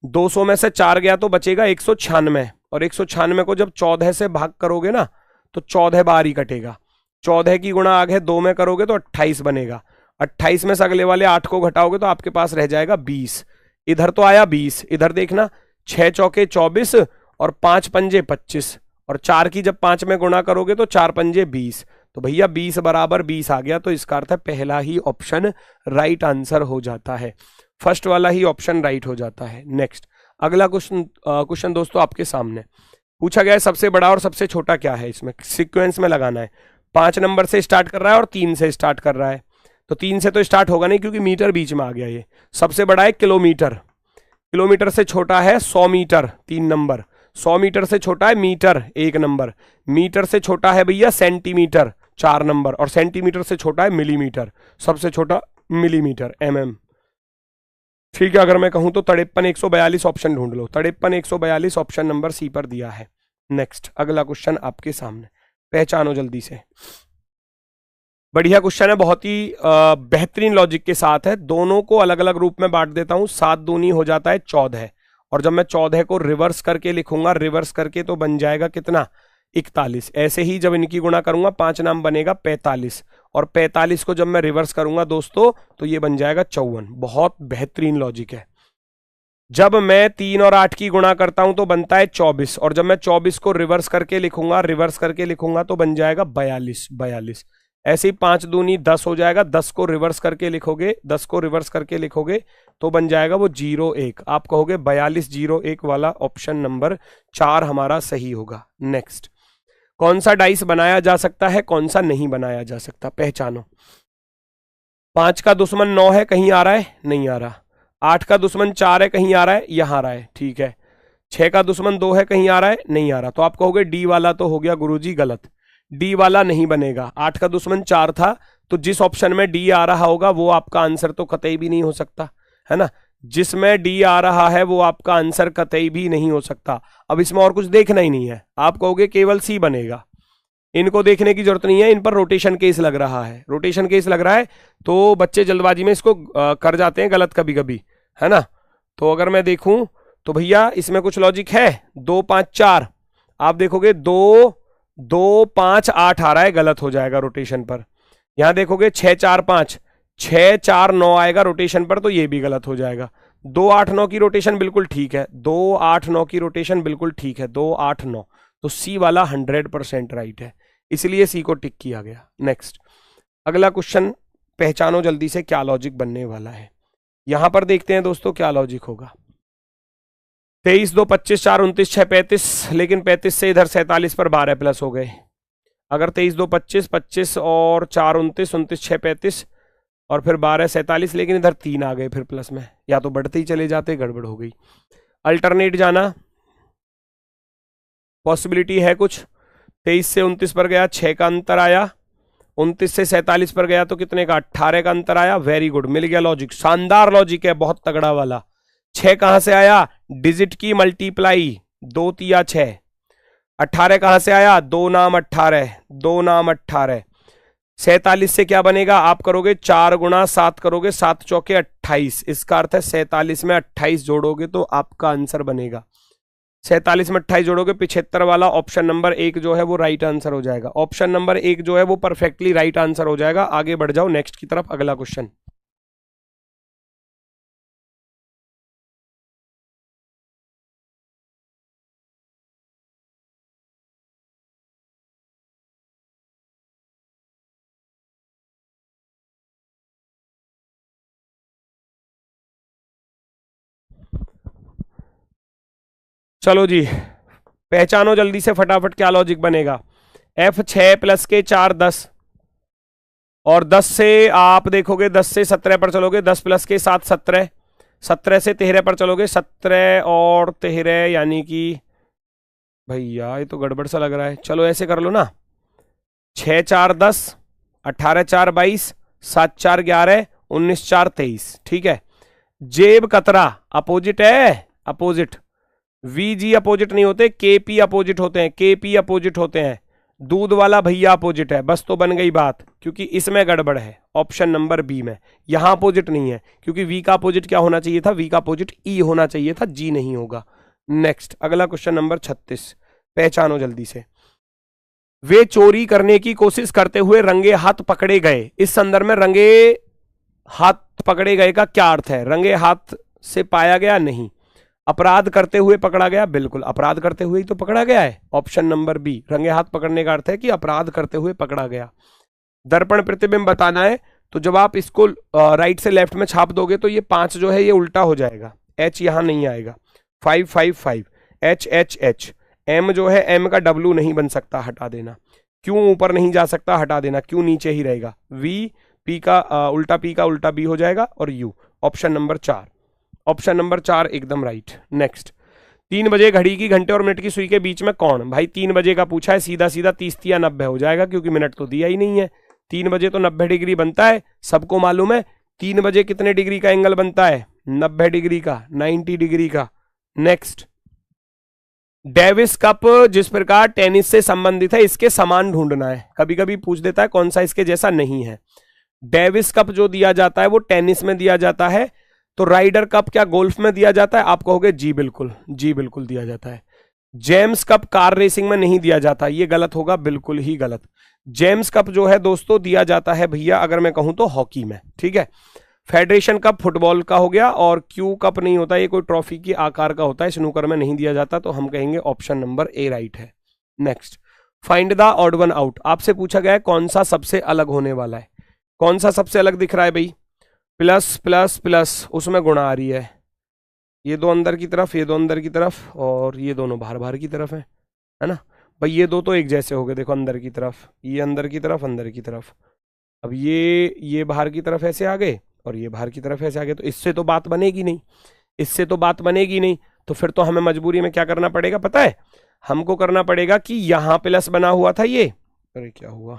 200 में से 4 गया तो बचेगा 196, और 196 को जब 14 से भाग करोगे ना तो 14 बार ही कटेगा, 14 की गुणा आगे 2 में करोगे तो 28 बनेगा, 28 में से अगले वाले 8 को घटाओगे तो आपके पास रह जाएगा 20, इधर तो आया 20, इधर देखना 6 चौके 24 और 5 पंजे 25, और 4 की जब 5 में गुणा करोगे तो 4 पंजे 20, तो भैया 20 बराबर 20 आ गया, तो इसका अर्थ है पहला ही ऑप्शन राइट आंसर हो जाता है, फर्स्ट वाला ही ऑप्शन राइट हो जाता है। नेक्स्ट, अगला क्वेश्चन दोस्तों आपके सामने, पूछा गया है सबसे बड़ा और सबसे छोटा क्या है, इसमें सीक्वेंस में लगाना है। 5 नंबर से स्टार्ट कर रहा है और 3 से स्टार्ट कर रहा है, तो 3 से तो स्टार्ट होगा नहीं क्योंकि मीटर बीच में आ गया। ये सबसे बड़ा है किलोमीटर, किलोमीटर से छोटा है 100 मीटर 3 नंबर, 100 मीटर से छोटा है मीटर 1 नंबर, मीटर से छोटा है भैया सेंटीमीटर 4 नंबर, और सेंटीमीटर से छोटा है मिलीमीटर, सबसे छोटा मिलीमीटर mm। ठीक है, अगर मैं कहूं तो 53,142 ऑप्शन ढूंढ लो, 53,142 ऑप्शन नंबर सी पर दिया है। नेक्स्ट अगला क्वेश्चन आपके सामने, पहचानो जल्दी से। बढ़िया क्वेश्चन है, बहुत ही बेहतरीन लॉजिक के साथ है। दोनों को अलग अलग रूप में बांट देता हूं। 7 दूनी हो जाता है 14, और जब मैं 14 को रिवर्स करके लिखूंगा, रिवर्स करके तो बन जाएगा कितना 41। ऐसे ही जब इनकी गुणा करूंगा 5 नाम बनेगा 45, और 45 को जब मैं रिवर्स करूंगा दोस्तों तो ये बन जाएगा 54। बहुत बेहतरीन लॉजिक है। जब मैं 3 और 8 की गुणा करता हूं तो बनता है 24, और जब मैं 24 को रिवर्स करके लिखूंगा तो बन जाएगा 42। ऐसे ही 5 दूनी 10 हो जाएगा, 10 को रिवर्स करके लिखोगे तो बन जाएगा वो 01। आप कहोगे 4201 वाला ऑप्शन नंबर 4 हमारा सही होगा। नेक्स्ट, कौन सा डाइस बनाया जा सकता है, कौन सा नहीं बनाया जा सकता, पहचानो। 5 का दुश्मन 9 है, कहीं आ रहा है, नहीं आ रहा। 8 का दुश्मन 4 है, कहीं आ रहा है, यहां आ रहा है, ठीक है। 6 का दुश्मन 2 है, कहीं आ रहा है, नहीं आ रहा। तो आप कहोगे डी वाला तो हो गया गुरुजी गलत, डी वाला नहीं बनेगा। 8 का दुश्मन 4 था, तो जिस ऑप्शन में डी आ रहा होगा वो आपका आंसर तो कतई भी नहीं हो सकता, है ना। जिसमें डी आ रहा है वो आपका आंसर कतई भी नहीं हो सकता। अब इसमें और कुछ देखना ही नहीं है, आप कहोगे केवल सी बनेगा। इनको देखने की जरूरत नहीं है, इन पर रोटेशन केस लग रहा है, रोटेशन केस लग रहा है तो बच्चे जल्दबाजी में इसको कर जाते हैं गलत कभी कभी, है ना। तो अगर मैं देखूं तो भैया इसमें कुछ लॉजिक है। 2 5 4, आप देखोगे 2 2 5 8 आ रहा है, गलत हो जाएगा रोटेशन पर। यहां देखोगे 6 4 5, 6 4 9 आएगा रोटेशन पर, तो ये भी गलत हो जाएगा। 2 8 9 की रोटेशन बिल्कुल ठीक है, 2 8 9 की रोटेशन बिल्कुल ठीक है, 2 8 9, तो सी वाला 100% राइट है, इसलिए सी को टिक किया गया। नेक्स्ट अगला क्वेश्चन, पहचानो जल्दी से क्या लॉजिक बनने वाला है। यहां पर देखते हैं दोस्तों क्या लॉजिक होगा। 23 2 25 4 29 6 35, लेकिन 35 से इधर 47 पर 12 प्लस हो गए। अगर 23 2 25 25 और 4 29 29 6 35 और फिर 12 47, लेकिन इधर 3 आ गए फिर प्लस में, या तो बढ़ते ही चले जाते, गड़बड़ हो गई। अल्टरनेट जाना पॉसिबिलिटी है कुछ। 23 से 29 पर गया, 6 का अंतर आया। 29 से 47 पर गया तो कितने का, 18 का अंतर आया। वेरी गुड, मिल गया लॉजिक, शानदार लॉजिक है, बहुत तगड़ा वाला। 6 कहां से आया, डिजिट की मल्टीप्लाई, 2 तिया 6। 18 कहां से आया, 2 नाम 18, 2 नाम 18। 47 से क्या बनेगा, आप करोगे 4 गुणा 7 करोगे, 7 चौके 28। इसका अर्थ है 47 में 28 जोड़ोगे तो आपका आंसर बनेगा। 47 में 28 जोड़ोगे, 75 वाला ऑप्शन नंबर 1 जो है वो राइट आंसर हो जाएगा। ऑप्शन नंबर 1 जो है वो परफेक्टली राइट आंसर हो जाएगा। आगे बढ़ जाओ नेक्स्ट की तरफ, अगला क्वेश्चन। चलो जी, पहचानो जल्दी से फटाफट क्या लॉजिक बनेगा। F6 प्लस के 4 10, और 10 से आप देखोगे 10 से 17 पर चलोगे, 10 प्लस के 7 17, 17 से 13 पर चलोगे, 17 और 13 यानी कि भैया ये तो गड़बड़ सा लग रहा है। चलो ऐसे कर लो ना, 6 4 10, 18 4 22, 7 4 11, 19 4 23, ठीक है। जेब कतरा अपोजिट है, अपोजिट। वीजी अपोजिट नहीं होते, केपी अपोजिट होते हैं, केपी अपोजिट होते हैं। दूध वाला भैया अपोजिट है, बस तो बन गई बात, क्योंकि इसमें गड़बड़ है ऑप्शन नंबर बी में। यहां अपोजिट नहीं है, क्योंकि वी का अपोजिट क्या होना चाहिए था, वी का अपोजिट ई होना चाहिए था, जी नहीं होगा। नेक्स्ट अगला क्वेश्चन नंबर 36, पहचानो जल्दी से। वे चोरी करने की कोशिश करते हुए रंगे हाथ पकड़े गए। इस संदर्भ में रंगे हाथ पकड़े गए का क्या अर्थ है। रंगे हाथ से पाया गया, नहीं। अपराध करते हुए पकड़ा गया, बिल्कुल अपराध करते हुए ही तो पकड़ा गया है, ऑप्शन नंबर बी। रंगे हाथ पकड़ने का अर्थ है कि अपराध करते हुए पकड़ा गया। दर्पण प्रतिबिंब बताना है, तो जब आप इसको राइट से लेफ्ट में छाप दोगे तो ये 5 जो है ये उल्टा हो जाएगा, एच यहां नहीं आएगा। 5 5 5, एच एच एच, एम जो है, एम का डब्ल्यू नहीं बन सकता, हटा देना। क्यू ऊपर नहीं जा सकता, हटा देना, क्यू नीचे ही रहेगा। वी, पी का उल्टा बी हो जाएगा, और you. Option number 4, option number 4 एकदम राइट। नेक्स्ट, 3 बजे घड़ी की घंटे और मिनट की सुई के बीच में कौन? भाई 3 बजे का पूछा है, सीधा सीधा 30 या 90 हो जाएगा, क्योंकि मिनट तो दिया ही नहीं है। 3 बजे तो 90 डिग्री बनता है, सबको मालूम है। 3 बजे कितने डिग्री का एंगल बनता है? 90 डिग्री का, 90 डिग्री का। नेक्स्ट, डेविस कप जिस प्रकार टेनिस से संबंधित है, इसके समान ढूंढना है। कभी कभी पूछ देता है कौन सा इसके जैसा नहीं है। डेविस कप जो दिया जाता है वो टेनिस में दिया जाता है, तो राइडर कप क्या गोल्फ में दिया जाता है? आप कहोगे जी बिल्कुल, जी बिल्कुल दिया जाता है। जेम्स कप कार रेसिंग में नहीं दिया जाता, ये गलत होगा, बिल्कुल ही गलत। जेम्स कप जो है दोस्तों दिया जाता है भैया, अगर मैं कहूं तो हॉकी में, ठीक है। फेडरेशन कप फुटबॉल का हो गया, और क्यू कप नहीं होता, ये कोई ट्रॉफी की आकार का होता है, स्नूकर में नहीं दिया जाता, तो हम कहेंगे ऑप्शन नंबर ए राइट है। Next, find the odd one out. आपसे पूछा गया है कौन सा सबसे अलग होने वाला है। कौन सा सबसे अलग दिख रहा है भाई? प्लस प्लस प्लस, उसमें गुणा आ रही है, ये दो अंदर की तरफ, ये दो अंदर की तरफ, और ये दोनों बाहर बाहर की तरफ है ना भाई। ये दो तो एक जैसे हो गए, देखो अंदर की तरफ, ये अंदर की तरफ, अंदर की तरफ। अब ये बाहर की तरफ ऐसे आ गए, और ये बाहर की तरफ ऐसे आ गए, तो इससे तो बात बनेगी नहीं, इससे तो बात बनेगी नहीं। तो फिर तो हमें मजबूरी में क्या करना पड़ेगा पता है? हमको करना पड़ेगा कि यहां प्लस बना हुआ था ये, अरे क्या हुआ,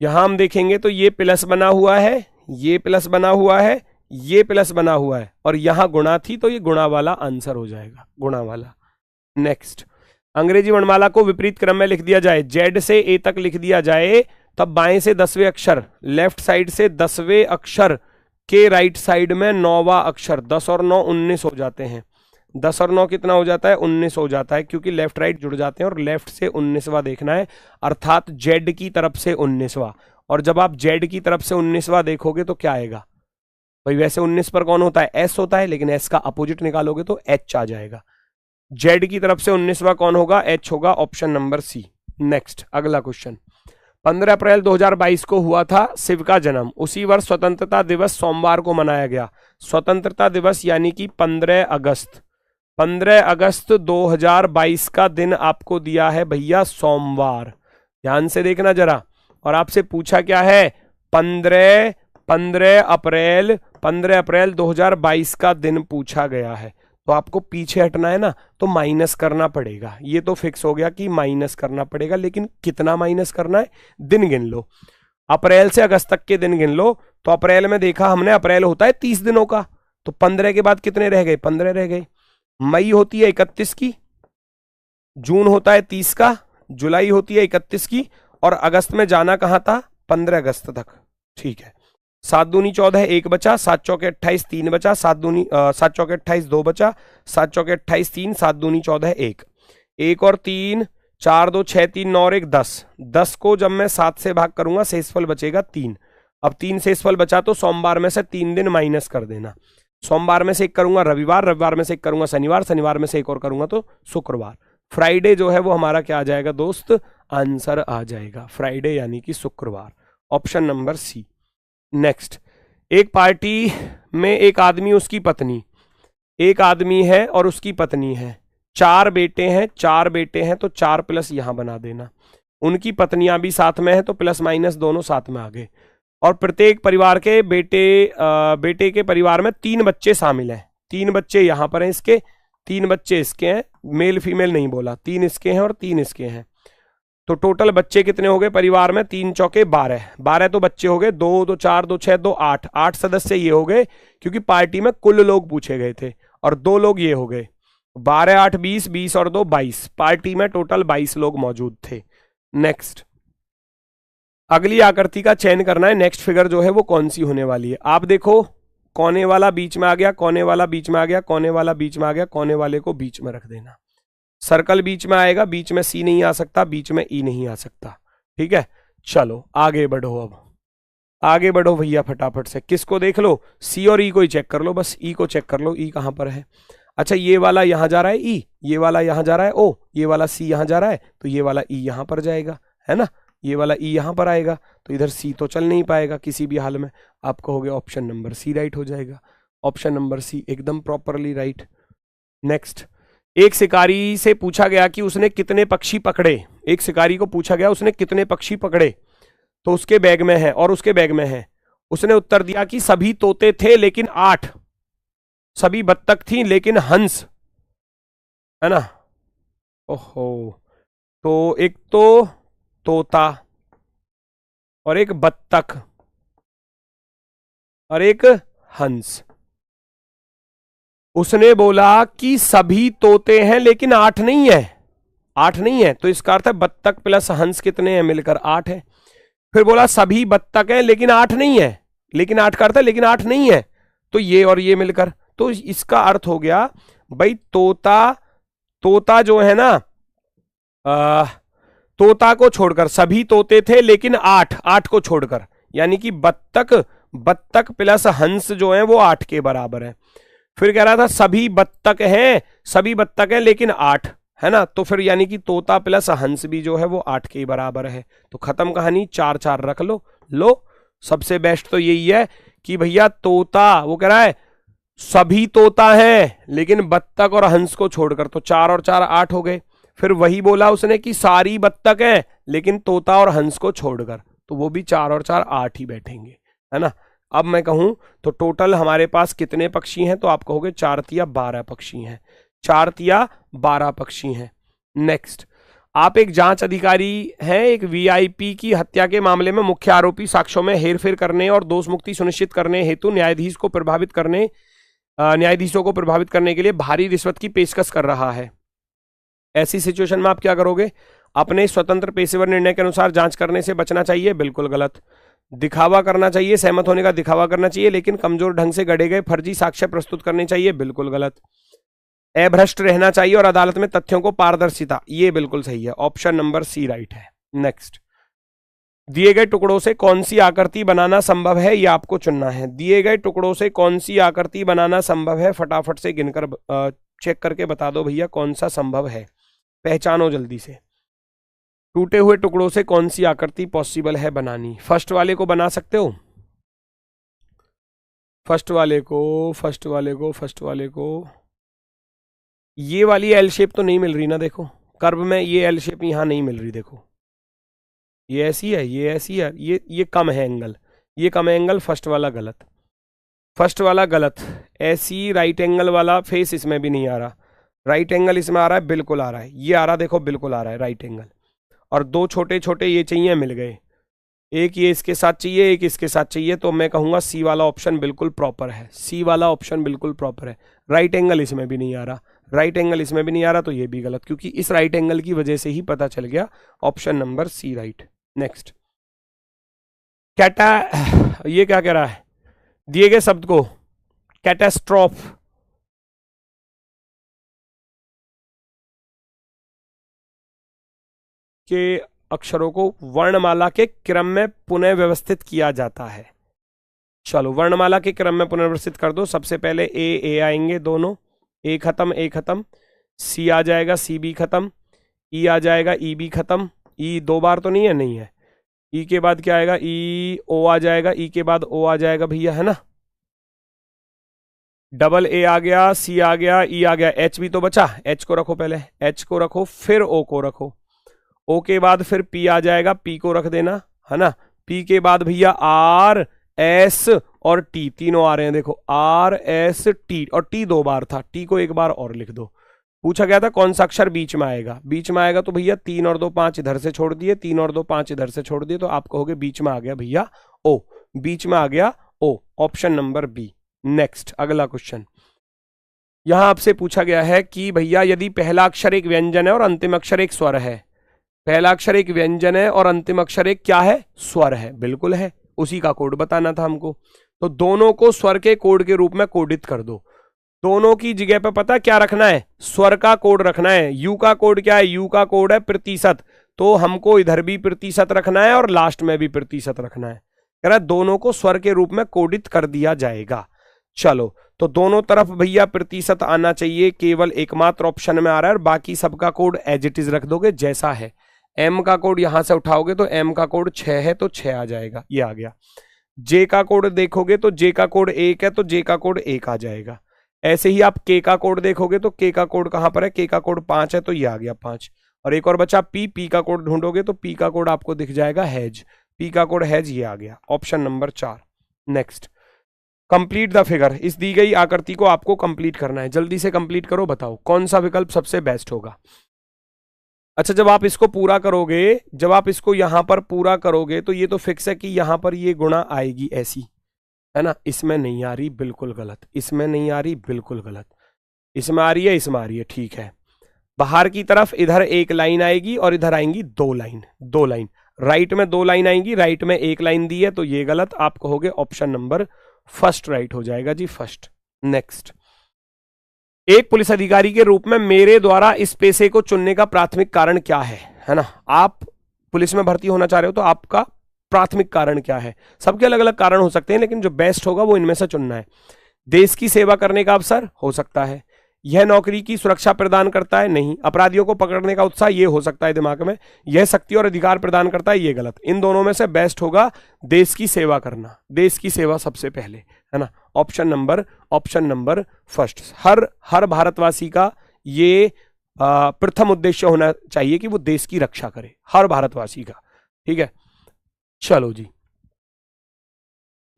यहां हम देखेंगे तो ये प्लस बना हुआ है, ये प्लस बना हुआ है, ये प्लस बना हुआ है, और यहां गुणा थी, तो ये गुणा वाला आंसर हो जाएगा, गुणा वाला। नेक्स्ट, अंग्रेजी वर्णमाला को विपरीत क्रम में लिख दिया जाए, जेड से ए तक लिख दिया जाए, तब बाएं से 10वें अक्षर, लेफ्ट साइड से 10वें अक्षर के राइट साइड में 9वां अक्षर, 10 और 9 19 हो जाते हैं। 10 और 9 कितना हो जाता है? 19 हो जाता है, क्योंकि लेफ्ट राइट जुड़ जाते हैं, और लेफ्ट से 19वां देखना है, अर्थात जेड की तरफ से 19वां। और जब आप जेड की तरफ से 19वां देखोगे तो क्या आएगा भाई? वैसे 19 पर कौन होता है? एस होता है, लेकिन एस का अपोजिट निकालोगे तो एच आ जाएगा। जेड की तरफ से 19वां कौन होगा? एच होगा, ऑप्शन नंबर सी। नेक्स्ट, अगला क्वेश्चन, 15 अप्रैल 2022 को हुआ था शिव का जन्म, उसी वर्ष स्वतंत्रता दिवस सोमवार को मनाया गया। स्वतंत्रता दिवस यानी कि 15 अगस्त, 15 अगस्त 2022 का दिन आपको दिया है भैया सोमवार, ध्यान से देखना जरा। और आपसे पूछा क्या है? 15 अप्रैल 2022 का दिन पूछा गया है, तो आपको पीछे हटना है ना, तो माइनस करना पड़ेगा। ये तो फिक्स हो गया कि माइनस करना पड़ेगा, लेकिन कितना माइनस करना है? दिन गिन लो, अप्रैल से अगस्त तक के दिन गिन लो। तो अप्रैल में देखा हमने, अप्रैल होता है 30 दिनों का, तो 15 के बाद कितने रह गए? 15 रह गए। मई होती है 31 की, जून होता है 30 का, जुलाई होती है 31 की, और अगस्त में जाना कहां था? 15 अगस्त तक, ठीक है। 7 दूनी 14, 1 बचा, 7 चौके 28, 3 बचा, 7 चौके 28, 2 बचा, 7 चौके 28, 3, 7 दूनी 14, 1, 1 और 3, 4 2 6, 3 9 और 1 10, 10 को जब मैं 7 से भाग करूंगा शेषफल बचेगा 3। अब 3 शेषफल बचा, तो सोमवार में से 3 दिन माइनस कर देना। सोमवार में से 1 करूंगा रविवार, रविवार में से 1 करूंगा शनिवार, शनिवार में से 1 और करूंगा तो शुक्रवार। फ्राइडे जो है वो हमारा क्या आ जाएगा दोस्त? आंसर आ जाएगा फ्राइडे यानी कि शुक्रवार, ऑप्शन नंबर सी। नेक्स्ट, एक पार्टी में एक आदमी, उसकी पत्नी, एक आदमी है और उसकी पत्नी है, 4 बेटे हैं, 4 बेटे हैं, तो 4 प्लस यहां बना देना। उनकी पत्नियां भी साथ में हैं, तो प्लस माइनस दोनों साथ में आ गए। और प्रत्येक परिवार के बेटे के परिवार में 3 बच्चे शामिल हैं। 3 बच्चे यहां पर हैं इसके, 3 बच्चे इसके हैं, मेल फीमेल नहीं बोला, 3 इसके हैं और 3 इसके हैं। तो टोटल बच्चे कितने हो गए परिवार में? 3 चौके 12, 12 तो बच्चे हो गए, 2 2 4 2 6 2 8, 8 सदस्य ये हो गए, क्योंकि पार्टी में कुल लोग पूछे गए थे, और 2 लोग ये हो गए। 12 8 20, 20 और 2 22, पार्टी में टोटल 22 लोग मौजूद थे। नेक्स्ट, अगली आकृति का चयन करना है। नेक्स्ट फिगर जो है वो कौन सी होने वाली है? आप देखो, कोने वाला बीच में आ गया, कोने वाला बीच में आ गया, कोने वाला बीच में आ गया, कोने वाले को बीच में रख देना। सर्कल बीच में आएगा, बीच में सी नहीं आ सकता, बीच में ई नहीं आ सकता, ठीक है। चलो आगे बढ़ो, अब आगे बढ़ो भैया फटाफट से। किसको देख लो? सी और ई को ही चेक कर लो, बस ई को चेक कर लो, ई कहां पर है? अच्छा, ये वाला यहां जा रहा है ई, ये वाला यहां जा रहा है ओ, ये वाला सी यहां जा रहा है, तो ये वाला ई यहां पर जाएगा, है ना, ये वाला ई यहां पर आएगा, तो इधर सी तो चल नहीं पाएगा किसी भी हाल में। आप कहोगे ऑप्शन नंबर सी राइट हो जाएगा, ऑप्शन नंबर सी एकदम प्रॉपरली राइट। नेक्स्ट, एक शिकारी से पूछा गया कि उसने कितने पक्षी पकड़े। एक शिकारी को पूछा गया उसने कितने पक्षी पकड़े, तो उसके बैग में है और उसके बैग में है। उसने उत्तर दिया कि सभी तोते थे लेकिन 8, सभी बत्तख थी लेकिन हंस, है ना। ओहो, तो एक तो तोता और एक बत्तख और एक हंस। उसने बोला कि सभी तोते हैं लेकिन 8 नहीं है, 8 नहीं है, तो इसका अर्थ है बत्तख प्लस हंस कितने हैं, मिलकर 8 है। फिर बोला सभी बत्तख हैं लेकिन 8 नहीं है, लेकिन 8 का अर्थ है लेकिन 8 नहीं है, तो ये और ये मिलकर, तो इसका अर्थ हो गया भाई तोता जो है ना, तोता को छोड़कर, सभी तोते थे लेकिन 8 को छोड़कर, यानी कि बत्तख प्लस हंस जो है वो 8 के बराबर है। फिर कह रहा था सभी बत्तख हैं लेकिन 8, है ना, तो फिर यानी कि तोता प्लस हंस भी जो है वो 8 के बराबर है। तो खत्म कहानी, 4 रख लो। सबसे बेस्ट तो यही है कि भैया तोता, वो कह रहा है सभी तोता है लेकिन बत्तख और हंस को छोड़कर, तो 4 और 4 8 हो गए। फिर वही बोला उसने कि सारी बत्तख है लेकिन तोता और हंस को छोड़कर, तो वो भी 4 और 4 8 ही बैठेंगे, है ना। अब मैं कहूं तो टोटल हमारे पास कितने पक्षी हैं, तो आप कहोगे 4 तिया 12 पक्षी हैं, 4 तिया 12 पक्षी हैं। नेक्स्ट, आप एक जांच अधिकारी हैं, एक वीआईपी की हत्या के मामले में मुख्य आरोपी साक्ष्यों में हेरफेर करने और दोष मुक्ति सुनिश्चित करने हेतु न्यायाधीशों को प्रभावित करने के लिए भारी रिश्वत की पेशकश कर रहा है। ऐसी सिचुएशन में आप क्या करोगे, अपने स्वतंत्र पेशेवर निर्णय के अनुसार जांच करने से बचना चाहिए, बिल्कुल गलत। दिखावा करना चाहिए, सहमत होने का दिखावा करना चाहिए, लेकिन कमजोर ढंग से गढ़े गए फर्जी साक्ष्य प्रस्तुत करने चाहिए, बिल्कुल गलत। अभ्रष्ट रहना चाहिए और अदालत में तथ्यों को पारदर्शिता, ये बिल्कुल सही है, ऑप्शन नंबर सी राइट है। नेक्स्ट, दिए गए टुकड़ों से कौन सी आकृति बनाना संभव है, ये आपको चुनना है। दिए गए टुकड़ों से कौन सी आकृति बनाना संभव है, फटाफट से गिनकर चेक करके बता दो भैया कौन सा संभव है, पहचानो जल्दी से। टूटे हुए टुकड़ों से कौन सी आकृति पॉसिबल है बनानी। फर्स्ट वाले को बना सकते हो, फर्स्ट वाले को ये वाली एल शेप तो नहीं मिल रही ना, देखो कर्व में ये एल शेप यहां नहीं मिल रही, देखो ये ऐसी है, ये ऐसी है, ये कम है एंगल, ये कम है एंगल, फर्स्ट वाला गलत। ऐसी राइट एंगल वाला फेस इसमें भी नहीं आ रहा, राइट एंगल इसमें आ रहा है, बिल्कुल आ रहा है, ये आ रहा, देखो बिल्कुल आ रहा है राइट एंगल। और 2 छोटे छोटे ये चाहिए, मिल गए, एक ये इसके साथ चाहिए, एक इसके साथ चाहिए, तो मैं कहूंगा सी वाला ऑप्शन बिल्कुल प्रॉपर है, सी वाला ऑप्शन बिल्कुल प्रॉपर है। राइट एंगल इसमें भी नहीं आ रहा, तो ये भी गलत, क्योंकि इस राइट एंगल की वजह से ही पता चल गया, option number C right. Next, ये क्या कह रहा है, दिए गए शब्द को कैटास्ट्रोफ के अक्षरों को वर्णमाला के क्रम में पुनः व्यवस्थित किया जाता है। चलो वर्णमाला के क्रम में पुनर्व्यवस्थित कर दो। सबसे पहले ए आएंगे दोनों, ए खत्म, सी आ जाएगा, सी बी खत्म, ई आ जाएगा, ई बी खत्म, ई 2 बार तो नहीं है, नहीं है। ई के बाद क्या आएगा, ई ओ आ जाएगा, ई के बाद ओ आ जाएगा भैया, है ना। डबल ए आ गया, सी आ गया, ई आ गया, एच भी तो बचा, एच को रखो, पहले एच को रखो, फिर ओ को रखो, ओ के बाद फिर पी आ जाएगा, पी को रख देना, है ना। पी के बाद भैया आर एस और टी, तीनों आ रहे हैं, देखो आर एस टी, और टी 2 बार था, टी को 1 बार और लिख दो। पूछा गया था कौन सा अक्षर बीच में आएगा, तो भैया 3 और 2 5 इधर से छोड़ दिए, 3 और 2 5 इधर से छोड़ दिए, तो आप कहोगे बीच में आ गया भैया ओ, बीच में आ गया ओ, ऑप्शन नंबर बी। नेक्स्ट, अगला क्वेश्चन, यहां आपसे पूछा गया है कि भैया यदि पहला अक्षर एक व्यंजन है और अंतिम अक्षर एक स्वर है, पहला अक्षर एक व्यंजन है और अंतिम अक्षर एक क्या है, स्वर है, बिल्कुल है, उसी का कोड बताना था हमको। तो दोनों को स्वर के कोड के रूप में कोडित कर दो। दोनों की जगह पे पता क्या रखना है, स्वर का कोड रखना है। यू का कोड क्या है, यू का कोड है प्रतिशत, तो हमको इधर भी प्रतिशत रखना है और लास्ट में भी प्रतिशत रखना है। कह रहा है दोनों को स्वर के रूप में कोडित कर दिया जाएगा। चलो, तो दोनों तरफ भैया प्रतिशत आना चाहिए, केवल एकमात्र ऑप्शन में आ रहा है, और बाकी सबका कोड एज इट इज रख दोगे जैसा है। एम का कोड यहां से उठाओगे तो एम का कोड 6 है, तो 6 आ जाएगा, ये आ गया। जे का कोड देखोगे तो जे का कोड 1 है, तो जे का कोड 1 आ जाएगा। ऐसे ही आप के का कोड देखोगे तो के का कोड कहां पर है, के का कोड 5 है तो ये आ गया 5। और एक और बचा पी का कोड ढूंढोगे तो पी का कोड आपको दिख जाएगा हैज, पी का कोड हैज, ये आ गया option number 4। Next, complete the figure. इस दी गई आकृति को आपको कंप्लीट करना है, जल्दी से कंप्लीट करो, बताओ कौन सा विकल्प सबसे बेस्ट होगा। अच्छा, जब आप इसको पूरा करोगे, जब आप इसको यहां पर पूरा करोगे तो ये तो फिक्स है कि यहां पर ये गुणा आएगी ऐसी, है ना। इसमें नहीं आ रही, बिल्कुल गलत। इसमें नहीं आ रही, बिल्कुल गलत। इसमें आ रही है, इसमें आ रही है, ठीक है। बाहर की तरफ इधर एक लाइन आएगी और इधर आएंगी 2 लाइन, 2 लाइन। राइट में 2 लाइन आएंगी, राइट में 1 लाइन दी है तो ये गलत। आप कहोगे ऑप्शन नंबर फर्स्ट राइट हो जाएगा जी, फर्स्ट। नेक्स्ट, एक पुलिस अधिकारी के रूप में मेरे द्वारा इस पेशे को चुनने का प्राथमिक कारण क्या है ना। आप पुलिस में भर्ती होना चाह रहे हो तो आपका प्राथमिक कारण क्या है। सबके अलग अलग कारण हो सकते हैं, लेकिन जो बेस्ट होगा वो इनमें से चुनना है। देश की सेवा करने का अवसर हो सकता है, यह नौकरी की सुरक्षा प्रदान करता है, नहीं। अपराधियों को पकड़ने का उत्साह, ये हो सकता है दिमाग में। यह शक्ति और अधिकार प्रदान करता है, ये गलत। इन दोनों में से बेस्ट होगा देश की सेवा करना, देश की सेवा सबसे पहले, है ना। Option number first. हर भारतवासी का ये प्रथम उद्देश्य होना चाहिए कि वो देश की रक्षा करे, हर भारतवासी का, ठीक है। चलो जी,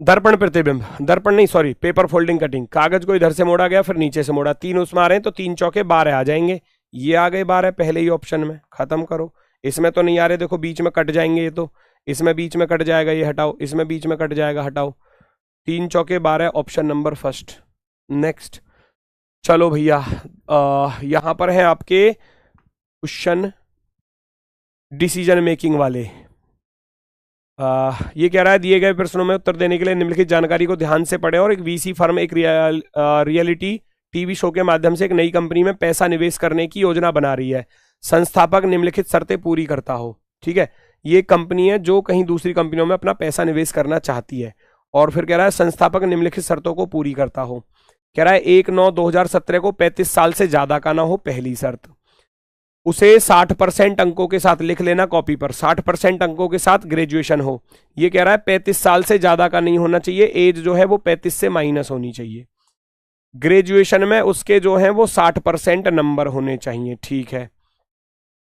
दर्पण प्रतिबिंब, दर्पण नहीं सॉरी, पेपर फोल्डिंग कटिंग। कागज को इधर से मोड़ा गया, फिर नीचे से मोड़ा, 3 उसमें आ रहे हैं तो 3 चौके 12 आ जाएंगे। ये आ गए 12 पहले ही ऑप्शन में, खत्म करो। इसमें तो नहीं आ रहे, देखो बीच में कट जाएंगे ये तो, इसमें बीच में कट जाएगा, ये हटाओ, इसमें बीच में कट जाएगा, हटाओ। 3 चौके 12, ऑप्शन नंबर फर्स्ट। नेक्स्ट, चलो भैया, यहां पर है आपके क्वेश्चन डिसीजन मेकिंग वाले। ये कह रहा है दिए गए प्रश्नों में उत्तर देने के लिए निम्नलिखित जानकारी को ध्यान से पढ़ें। और एक वीसी फर्म एक रियलिटी टीवी शो के माध्यम से एक नई कंपनी में पैसा निवेश करने की योजना बना रही है। संस्थापक निम्नलिखित शर्तें पूरी करता हो, ठीक है। ये कंपनी है जो कहीं दूसरी कंपनियों में अपना पैसा निवेश करना चाहती है। और फिर कह रहा है संस्थापक निम्नलिखित शर्तों को पूरी करता हो। कह रहा है 1/9/2017 को 35 साल से ज्यादा का ना हो, पहली शर्त। उसे 60% अंकों के साथ लिख लेना कॉपी पर, 60% अंकों के साथ ग्रेजुएशन हो। ये कह रहा है 35 साल से ज्यादा का नहीं होना चाहिए, एज जो है वो 35 से माइनस होनी चाहिए। ग्रेजुएशन में उसके जो है वो 60% नंबर होने चाहिए, ठीक है।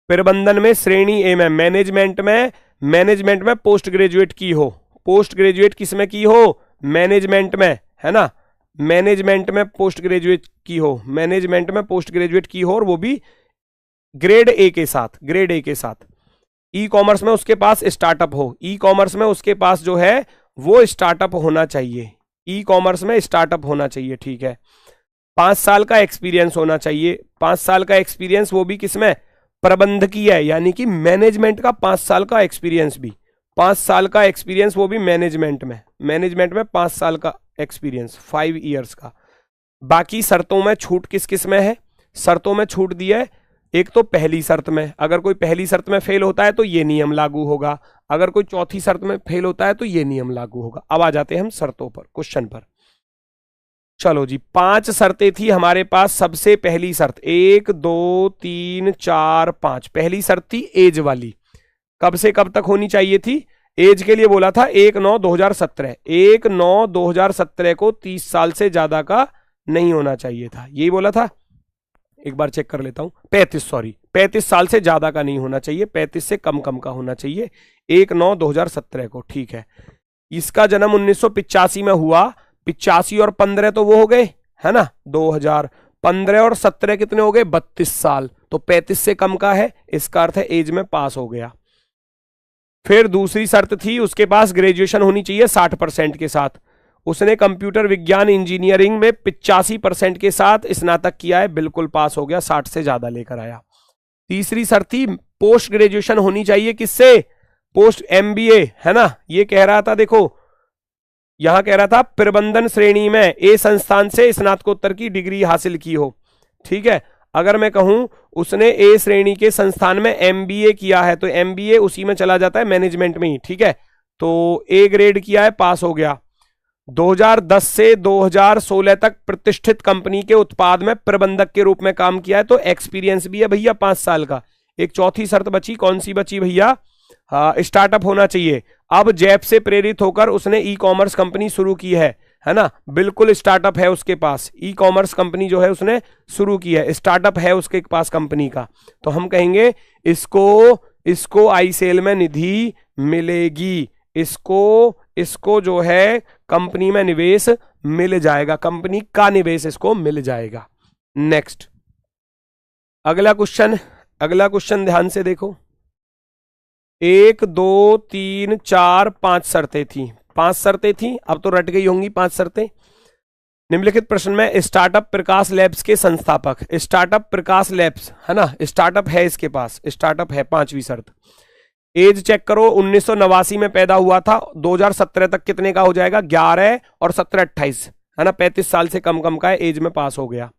प्रबंधन में श्रेणी ए में, मैनेजमेंट में पोस्ट ग्रेजुएट की हो। पोस्ट ग्रेजुएट किसमें की हो, मैनेजमेंट में, है ना। मैनेजमेंट में पोस्ट ग्रेजुएट की हो, मैनेजमेंट में पोस्ट ग्रेजुएट की हो, और वो भी ग्रेड ए के साथ, ग्रेड ए के साथ। ई कॉमर्स में उसके पास स्टार्टअप हो, ई कॉमर्स में उसके पास जो है वो स्टार्टअप होना चाहिए, ई कॉमर्स में स्टार्टअप होना चाहिए, ठीक है। 5 साल का एक्सपीरियंस होना चाहिए, 5 साल का एक्सपीरियंस, वो भी किसमें, प्रबंधकीय है, यानी कि मैनेजमेंट का 5 साल का एक्सपीरियंस भी, 5 साल का एक्सपीरियंस वो भी मैनेजमेंट में, मैनेजमेंट में 5 साल का एक्सपीरियंस, 5 ईयर्स का। बाकी शर्तों में छूट किस किस में है, शर्तों में छूट दी है। एक तो पहली शर्त में, अगर कोई पहली शर्त में फेल होता है तो ये नियम लागू होगा, अगर कोई चौथी शर्त में फेल होता है तो ये नियम लागू होगा। अब आ जाते हैं हम शर्तों पर, क्वेश्चन पर। चलो जी, 5 शर्तें थी हमारे पास। सबसे पहली शर्त 1 2 3 4 5, पहली शर्त थी एज वाली, कब से कब तक होनी चाहिए थी। एज के लिए बोला था 1/9/2017, 1/9/2017 को 30 साल से ज्यादा का नहीं होना चाहिए था, यही बोला था। एक बार चेक कर लेता हूं, 35 साल से ज्यादा का नहीं होना चाहिए, 35 से कम का होना चाहिए 1/9/2017 को, ठीक है। इसका जन्म 1985 में हुआ, 85 और 15 तो वो हो गए, है ना, 2000। 15 और 17 कितने हो गए, 32 साल, तो 35 से कम का है, इसका अर्थ है एज में पास हो गया। फिर दूसरी शर्त थी उसके पास ग्रेजुएशन होनी चाहिए 60% के साथ, उसने कंप्यूटर विज्ञान इंजीनियरिंग में 85% के साथ स्नातक किया है, बिल्कुल पास हो गया, 60 से ज्यादा लेकर आया। तीसरी शर्त थी पोस्ट ग्रेजुएशन होनी चाहिए, किससे, पोस्ट MBA, है ना। ये कह रहा था, देखो यहां कह रहा था प्रबंधन श्रेणी में ए संस्थान से स्नातकोत्तर की डिग्री हासिल की हो, ठीक है। अगर मैं कहूं उसने ए श्रेणी के संस्थान में MBA किया है तो MBA उसी में चला जाता है, मैनेजमेंट में ही, ठीक है। तो ए ग्रेड किया है, पास हो गया। 2010 से 2016 तक प्रतिष्ठित कंपनी के उत्पाद में प्रबंधक के रूप में काम किया है, तो एक्सपीरियंस भी है भैया 5 साल का। एक चौथी शर्त बची, कौन सी बची भैया, स्टार्टअप होना चाहिए। अब जैप से प्रेरित होकर उसने ई कॉमर्स कंपनी शुरू की है है ना, बिल्कुल स्टार्टअप है उसके पास, ई कॉमर्स कंपनी जो है उसने शुरू की है, स्टार्टअप है उसके पास कंपनी का, तो हम कहेंगे इसको आई सेल में निधि मिलेगी, इसको जो है कंपनी में निवेश मिल जाएगा, कंपनी का निवेश इसको मिल जाएगा। नेक्स्ट अगला क्वेश्चन ध्यान से देखो। 1 2 3 4 5 शर्तें थी, 5 शर्तें थी, अब तो रट गई होंगी 5 शर्तें। निम्नलिखित प्रश्न में स्टार्टअप प्रकाश लैब्स के संस्थापक, स्टार्टअप प्रकाश लैब्स है ना, स्टार्टअप है इसके पास, स्टार्टअप है, 5वीं शर्त। एज चेक करो, 1989 में पैदा हुआ था, 2017 तक कितने का हो जाएगा, 11 और 17 28 है ना, 35 साल से कम का है, एज में पास हो गया।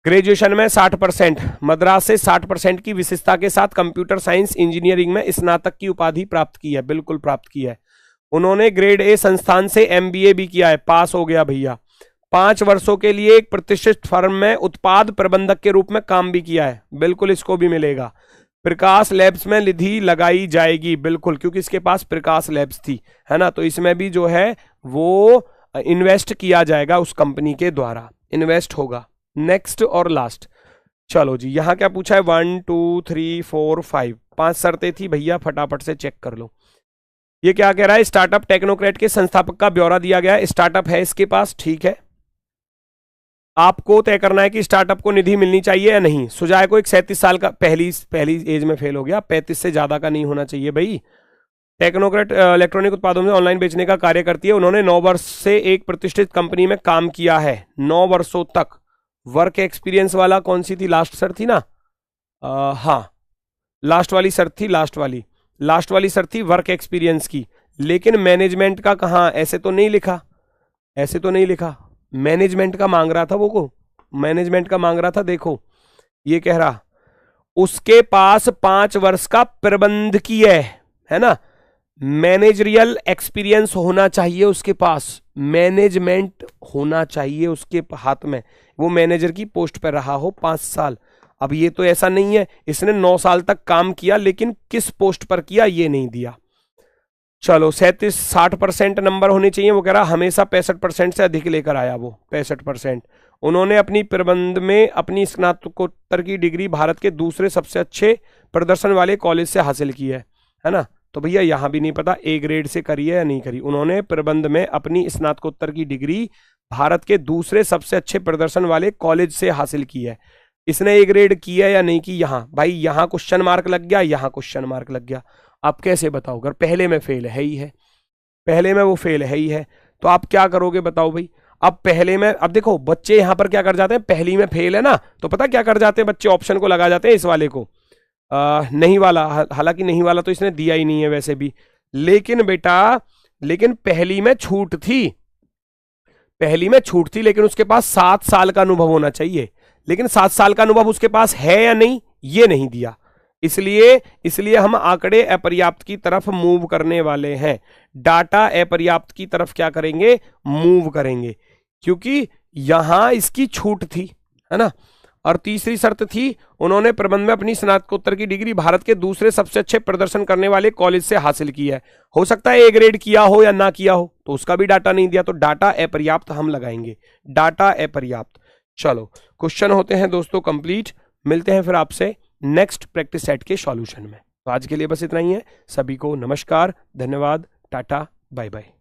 ग्रेजुएशन में 60%, मद्रास से 60% की विशेषता के साथ कंप्यूटर साइंस इंजीनियरिंग में स्नातक की उपाधि प्राप्त की है, बिल्कुल प्राप्त की है। उन्होंने ग्रेड ए संस्थान से एमबीए भी किया है, पास हो गया भैया। 5 वर्षों के लिए एक प्रतिष्ठित फर्म में उत्पाद प्रबंधक के रूप में काम भी किया है, बिल्कुल इसको भी मिलेगा। प्रकाश लैब्स में निधि लगाई जाएगी, बिल्कुल, क्योंकि इसके पास प्रकाश लैब्स थी, है ना, तो इसमें भी जो है वो इन्वेस्ट किया जाएगा, उस कंपनी के द्वारा इन्वेस्ट होगा। नेक्स्ट और लास्ट, चलो जी, यहां क्या पूछा है, 1 2 3 4 5, 5 शर्तें थी भैया, फटाफट से चेक कर लो। ये क्या कह रहा है, स्टार्टअप टेक्नोक्रेट के संस्थापक का ब्यौरा दिया गया है, स्टार्टअप है इसके पास, ठीक है। आपको तय करना है कि स्टार्टअप को निधि मिलनी चाहिए या नहीं। सुजाय को एक 37 साल का, पहली एज में फेल हो गया, 35 से ज्यादा का नहीं होना चाहिए भाई। टेक्नोक्रेट इलेक्ट्रॉनिक उत्पादों में ऑनलाइन बेचने का कार्य करती है, उन्होंने 9 वर्ष से एक प्रतिष्ठित कंपनी में काम किया है, 9 वर्षों तक। वर्क एक्सपीरियंस वाला कौन सी थी, लास्ट सर थी ना, हाँ लास्ट वाली सर थी, लास्ट वाली सर थी वर्क एक्सपीरियंस की, लेकिन मैनेजमेंट का कहाँ, ऐसे तो नहीं लिखा, मैनेजमेंट का मांग रहा था वो मैनेजमेंट का मांग रहा था। देखो ये कह रहा उसके पास 5 वर्ष का प्रबंधकीय है ना, मैनेजरियल एक्सपीरियंस होना चाहिए उसके पास, मैनेजमेंट होना चाहिए उसके हाथ में, वो मैनेजर की पोस्ट पर रहा हो 5 साल। अब ये तो ऐसा नहीं है, इसने 9 साल तक काम किया, लेकिन किस पोस्ट पर किया ये नहीं दिया। चलो 60% नंबर होने चाहिए, वो कह रहा हमेशा 65% से अधिक लेकर आया, वो 65%। उन्होंने अपनी प्रबंध में अपनी स्नातकोत्तर की डिग्री भारत के दूसरे सबसे अच्छे प्रदर्शन वाले कॉलेज से हासिल की है ना, तो भैया यहां भी नहीं पता ए ग्रेड से करी है या नहीं करी। उन्होंने प्रबंध में अपनी स्नातकोत्तर की डिग्री भारत के दूसरे सबसे अच्छे प्रदर्शन वाले कॉलेज से हासिल की है, इसने ए ग्रेड की है या नहीं की। यहाँ भाई यहाँ क्वेश्चन मार्क लग गया, यहाँ क्वेश्चन मार्क लग गया, आप कैसे बताओ, अगर पहले में फेल है ही है, पहले में वो फेल है ही है, तो आप क्या करोगे बताओ भाई। अब पहले में, अब देखो बच्चे यहां पर क्या कर जाते हैं, पहली में फेल है ना, तो पता क्या कर जाते हैं बच्चे, ऑप्शन को लगा जाते हैं इस वाले को, नहीं वाला, हालांकि नहीं वाला तो इसने दिया ही नहीं है वैसे भी, लेकिन बेटा पहली में छूट थी, लेकिन उसके पास 7 साल का अनुभव होना चाहिए, लेकिन 7 साल का अनुभव उसके पास है या नहीं ये नहीं दिया, इसलिए हम आंकड़े अपर्याप्त की तरफ मूव करने वाले हैं, डाटा अपर्याप्त की तरफ क्या करेंगे, मूव करेंगे, क्योंकि यहां इसकी छूट थी, है ना। और तीसरी शर्त थी, उन्होंने प्रबंध में अपनी स्नातकोत्तर की डिग्री भारत के दूसरे सबसे अच्छे प्रदर्शन करने वाले कॉलेज से हासिल की है। हो सकता है ए ग्रेड किया हो या ना किया हो, तो उसका भी डाटा नहीं दिया, तो डाटा अपर्याप्त हम लगाएंगे, डाटा अपर्याप्त। चलो क्वेश्चन होते हैं दोस्तों कंप्लीट, मिलते हैं फिर आपसे नेक्स्ट प्रैक्टिस सेट के सॉल्यूशन में। तो आज के लिए बस इतना ही है, सभी को नमस्कार, धन्यवाद, टाटा, बाय बाय।